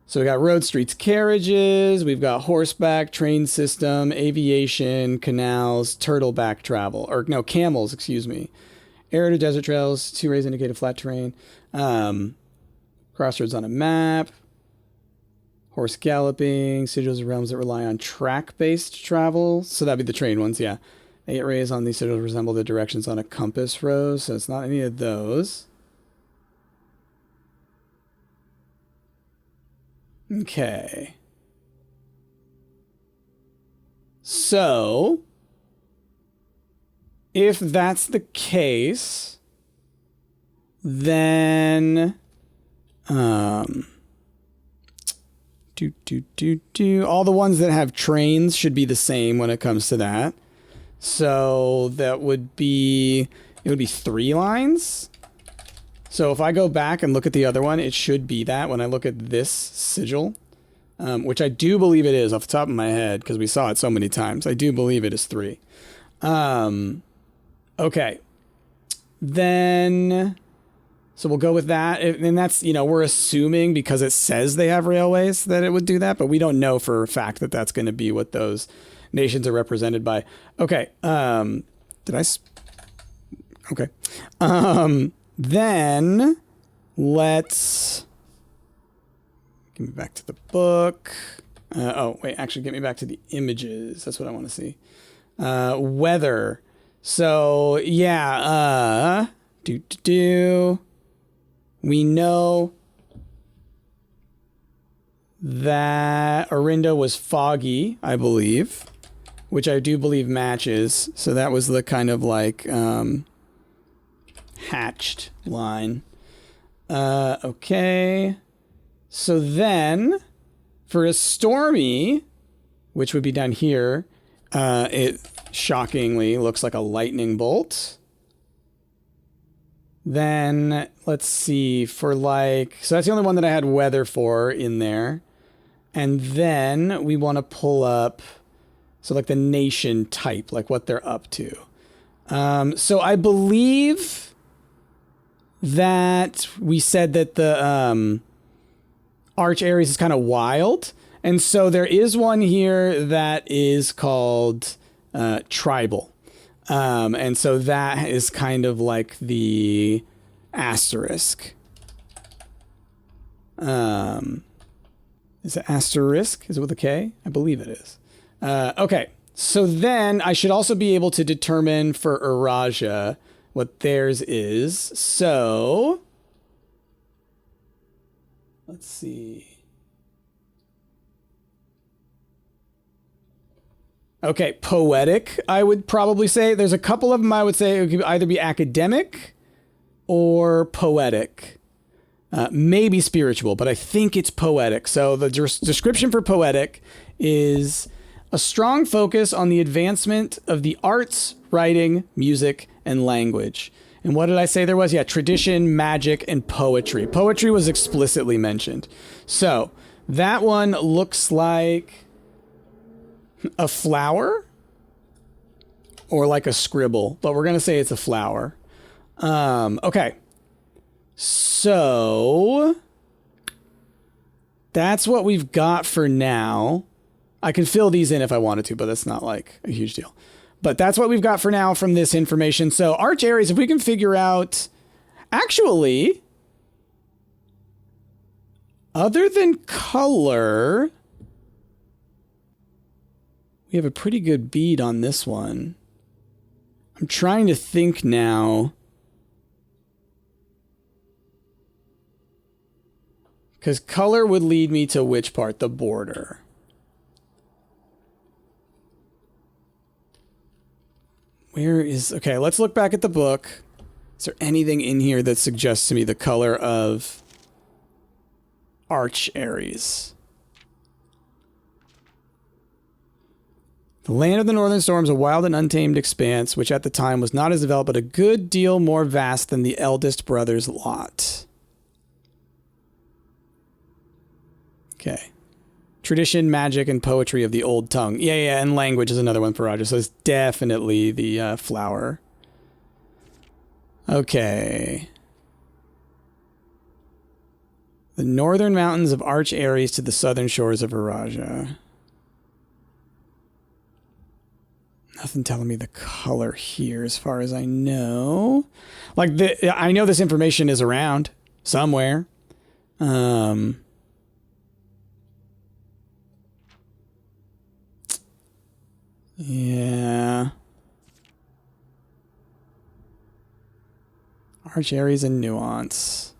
So we got road, streets, carriages. We've got horseback, train system, aviation, canals, turtleback travel. Or, no, camels, excuse me. Air to desert trails, 2 rays indicate a flat terrain. Crossroads on a map. Horse galloping, sigils of realms that rely on track-based travel. So that'd be the train ones, yeah. 8 rays on these sigils resemble the directions on a compass rose, so it's not any of those. Okay. So, if that's the case, then... all the ones that have trains should be the same when it comes to that. So that would be, it would be 3 lines. So if I go back and look at the other one, it should be that when I look at this sigil, which I do believe it is off the top of my head because we saw it so many times. I do believe it is 3. Okay. Then... So we'll go with that. And that's, you know, we're assuming because it says they have railways that it would do that, but we don't know for a fact that that's going to be what those nations are represented by. Okay. Okay. Then let's get me back to the book. Oh, wait, actually get me back to the images. That's what I want to see. Weather. So yeah, we know that Orinda was foggy, I believe, which I do believe matches. So that was the kind of like hatched line. Okay. So then for a stormy, which would be down here, it shockingly looks like a lightning bolt. Then let's see for like, so that's the only one that I had weather for in there. And then we want to pull up, so like the nation type, like what they're up to. So I believe that we said that the Arch Aries is kind of wild. And so there is one here that is called tribal. And so that is kind of like the asterisk. Is it asterisk? Is it with a K? I believe it is. Okay. So then I should also be able to determine for Uraja what theirs is. So let's see. Okay, poetic, I would probably say. There's a couple of them I would say it could either be academic or poetic. Maybe spiritual, but I think it's poetic. So the description for poetic is a strong focus on the advancement of the arts, writing, music, and language. And what did I say there was? Yeah, tradition, magic, and poetry. Poetry was explicitly mentioned. So that one looks like a flower or like a scribble, but we're going to say it's a flower. Okay. So that's what we've got for now. I can fill these in if I wanted to, but that's not like a huge deal. But that's what we've got for now from this information. So Arch Aries, if we can figure out, actually, other than color, we have a pretty good bead on this one. I'm trying to think now. Because color would lead me to which part? The border. Where is... Okay, let's look back at the book. Is there anything in here that suggests to me the color of Arch Aries? The land of the northern storms, a wild and untamed expanse, which at the time was not as developed, but a good deal more vast than the eldest brother's lot. Okay. Tradition, magic, and poetry of the old tongue. Yeah, and language is another one for Roger. So it's definitely the flower. Okay. The northern mountains of Arch Aries to the southern shores of Araja. Nothing telling me the color here as far as I know. Like, I know this information is around somewhere. Yeah. Arch Aries and nuance.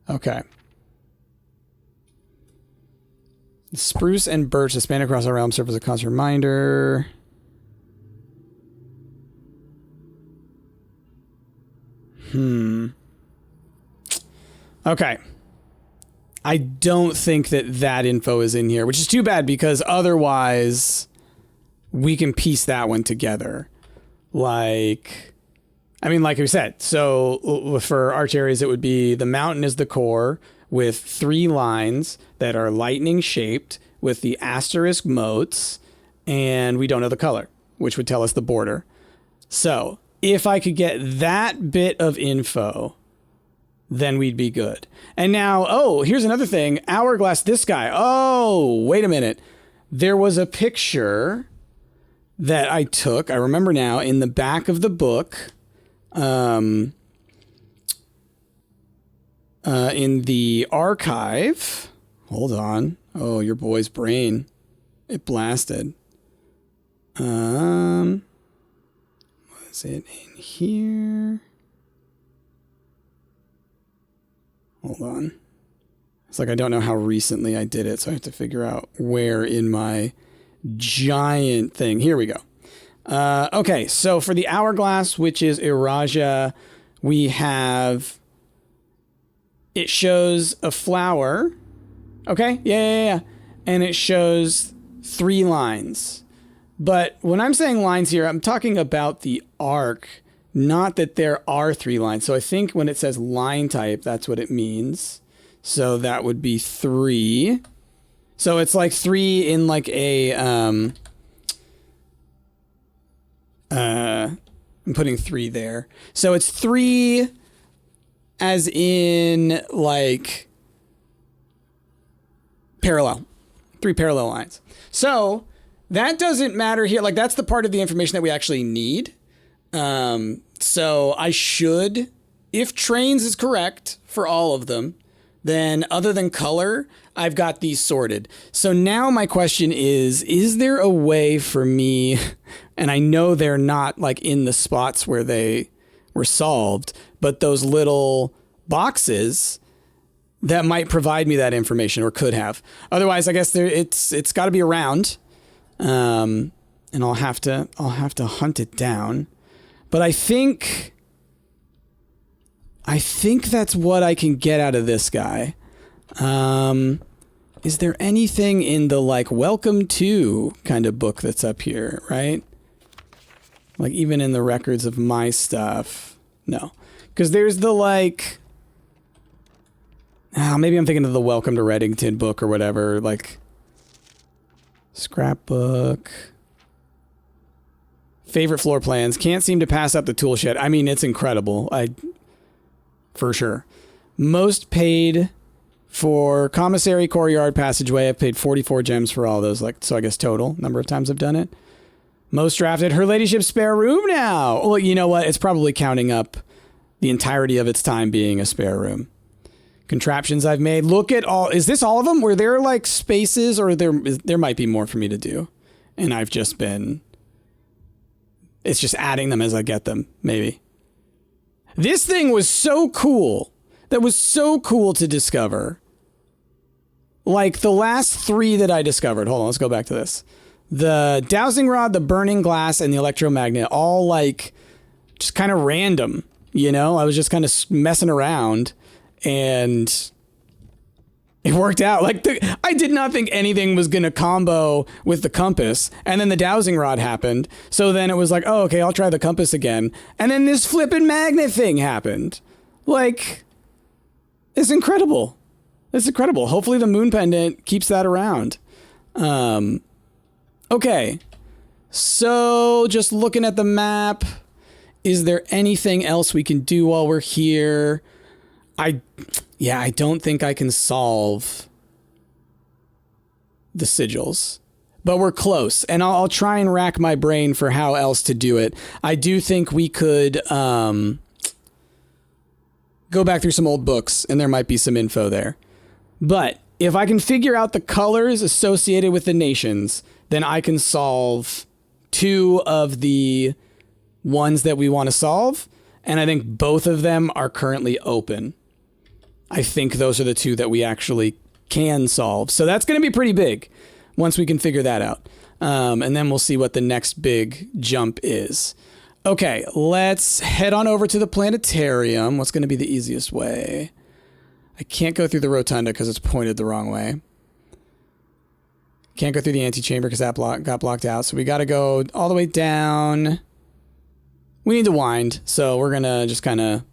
Okay. The spruce and birch that span across our realm serve as a constant reminder. Okay. I don't think that info is in here, which is too bad because otherwise we can piece that one together. Like, I mean, like we said, so for Arch Aries, it would be the mountain is the core with 3 lines that are lightning shaped with the asterisk moats, and we don't know the color, which would tell us the border. So if I could get that bit of info, then we'd be good. And now, oh, here's another thing. Hourglass, this guy. Oh, wait a minute. There was a picture that I took, I remember now, in the back of the book, in the archive. Hold on. Oh, your boy's brain. It blasted. What is Is it in here? Hold on. It's like I don't know how recently I did it, so I have to figure out where in my giant thing. Here we go. Okay, so for the hourglass, which is Iraja, we have... It shows a flower. Okay, yeah. And it shows 3 lines. But when I'm saying lines here, I'm talking about the arc, not that there are 3 lines. So I think when it says line type, that's what it means. So that would be 3. So it's like 3 in like a, I'm putting 3 there. So it's 3 as in like parallel, 3 parallel lines. So that doesn't matter here. Like that's the part of the information that we actually need. So I should, if trains is correct for all of them, then other than color, I've got these sorted. So now my question is there a way for me, and I know they're not like in the spots where they were solved, but those little boxes that might provide me that information, or could have. Otherwise, I guess it's got to be around. And I'll have to hunt it down. But I think that's what I can get out of this guy. Is there anything in the like welcome to kind of book that's up here, right? Like even in the records of my stuff? No. Because there's the like, maybe I'm thinking of the welcome to Reddington book or whatever, like scrapbook. Favorite floor plans. Can't seem to pass up the tool shed. I mean, it's incredible. For sure. Most paid for Commissary, Courtyard, Passageway. I've paid 44 gems for all those. Like, so I guess total number of times I've done it. Most drafted. Her Ladyship's spare room now. Well, you know what? It's probably counting up the entirety of its time being a spare room. Contraptions I've made. Look at all. Is this all of them? Were there like spaces, or there might be more for me to do, and I've just been. It's just adding them as I get them. Maybe. This thing was so cool. That was so cool to discover. Like the last 3 that I discovered. Hold on, let's go back to this. The dowsing rod, the burning glass, and the electromagnet, all like just kind of random. You know, I was just kind of messing around, and it worked out. Like I did not think anything was going to combo with the compass, and then the dowsing rod happened. So then it was like, oh, okay, I'll try the compass again. And then this flipping magnet thing happened. Like, it's incredible. It's incredible. Hopefully the moon pendant keeps that around. Okay. So just looking at the map, is there anything else we can do while we're here? I don't think I can solve the sigils, but we're close, and I'll try and rack my brain for how else to do it. I do think we could go back through some old books, and there might be some info there. But if I can figure out the colors associated with the nations, then I can solve 2 of the ones that we want to solve, and I think both of them are currently open. I think those are the 2 that we actually can solve. So that's going to be pretty big once we can figure that out. And then we'll see what the next big jump is. Okay, let's head on over to the planetarium. What's going to be the easiest way? I can't go through the rotunda because it's pointed the wrong way. Can't go through the antechamber because that got blocked out. So we got to go all the way down. We need to wind. So we're going to just kind of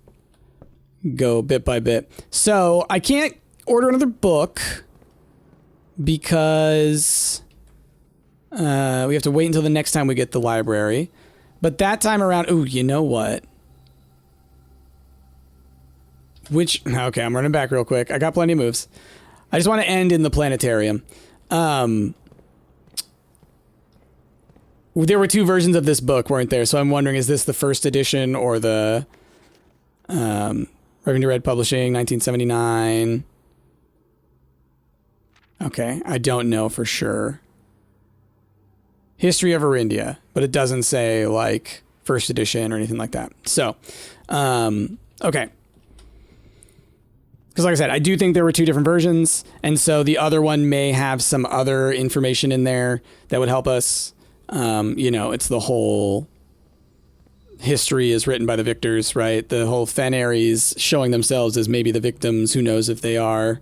go bit by bit. So I can't order another book because we have to wait until the next time we get the library. But that time around, ooh, you know what? Okay, I'm running back real quick. I got plenty of moves. I just want to end in the planetarium. There were 2 versions of this book, weren't there? So I'm wondering, is this the first edition or the Revenue Red Publishing, 1979? Okay, I don't know for sure. History of Orindia, but it doesn't say, like, first edition or anything like that. So, okay. Because like I said, I do think there were 2 different versions. And so the other one may have some other information in there that would help us. You know, it's the whole history is written by the victors, right? The whole Finalizing showing themselves as maybe the victims. Who knows if they are?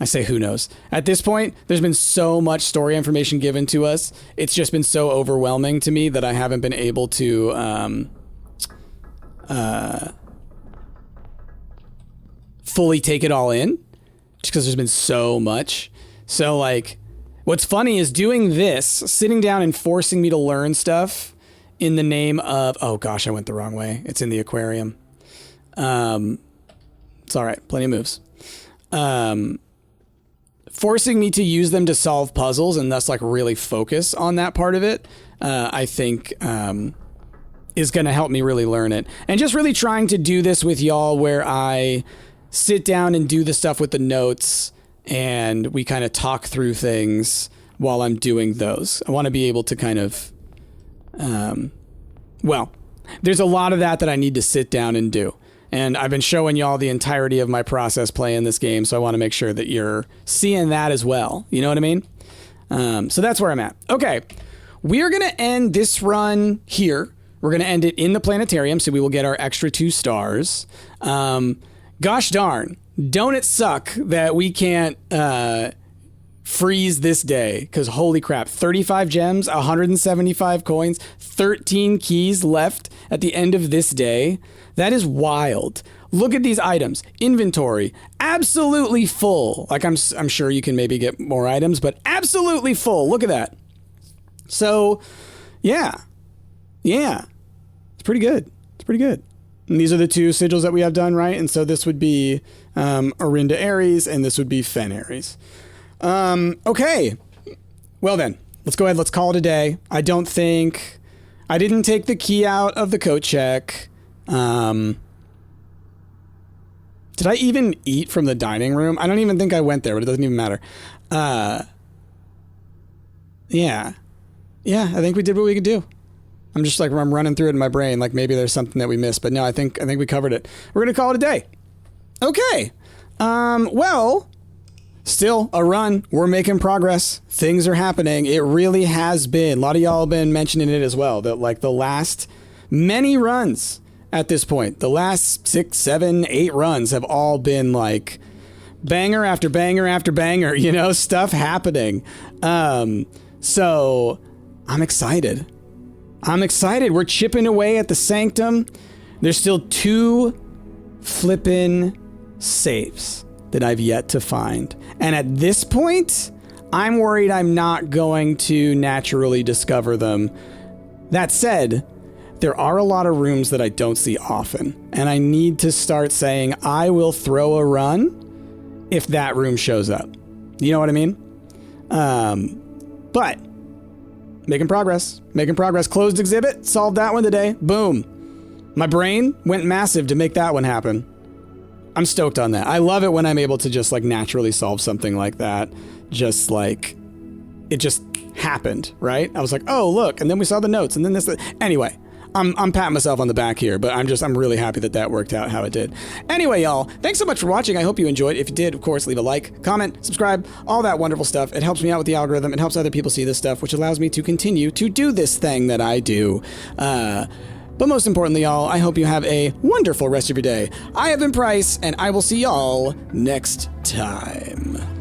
I say who knows. At this point, there's been so much story information given to us. It's just been so overwhelming to me that I haven't been able to fully take it all in, just because there's been so much. So like, what's funny is doing this, sitting down and forcing me to learn stuff in the name of, oh gosh, I went the wrong way. It's in the aquarium. It's all right. Plenty of moves. Forcing me to use them to solve puzzles and thus like really focus on that part of it, I think, is going to help me really learn it. And just really trying to do this with y'all where I sit down and do the stuff with the notes and we kind of talk through things while I'm doing those. I want to be able to kind of, well, there's a lot of that I need to sit down and do. And I've been showing y'all the entirety of my process playing this game, so I want to make sure that you're seeing that as well. You know what I mean? So that's where I'm at. Okay, we're going to end this run here. We're going to end it in the planetarium, so we will get our extra 2 stars. Gosh darn, don't it suck that we can't freeze this day? Because holy crap, 35 gems, 175 coins, 13 keys left at the end of this day. That is wild. Look at these items. Inventory, absolutely full. Like I'm sure you can maybe get more items, but absolutely full. Look at that. So, yeah. It's pretty good. And these are the 2 sigils that we have done, right? And so this would be Orinda Ares, and this would be Fen Ares. Okay. Well then, let's go ahead. Let's call it a day. I didn't take the key out of the coat check. Did I even eat from the dining room? I don't even think I went there, but it doesn't even matter. Yeah, I think we did what we could do. I'm just like, I'm running through it in my brain. Like maybe there's something that we missed, but no, I think we covered it. We're going to call it a day. Okay. Well, still a run. We're making progress. Things are happening. It really has been. A lot of y'all have been mentioning it as well, that like the last many runs at this point, the last 6, 7, 8 runs have all been like banger after banger after banger, you know, stuff happening. So I'm excited. We're chipping away at the sanctum. There's still 2 flippin' saves that I've yet to find. And at this point, I'm worried I'm not going to naturally discover them. That said, there are a lot of rooms that I don't see often. And I need to start saying, I will throw a run if that room shows up. You know what I mean? But making progress. Closed exhibit, solved that one today. Boom. My brain went massive to make that one happen. I'm stoked on that. I love it when I'm able to just like naturally solve something like that. Just like it just happened, right? I was like, oh, look. And then we saw the notes and then this. Anyway, I'm patting myself on the back here, but I'm really happy that worked out how it did. Anyway, y'all, thanks so much for watching. I hope you enjoyed. If you did, of course, leave a like, comment, subscribe, all that wonderful stuff. It helps me out with the algorithm. It helps other people see this stuff, which allows me to continue to do this thing that I do. But most importantly, y'all, I hope you have a wonderful rest of your day. I have been Price, and I will see y'all next time.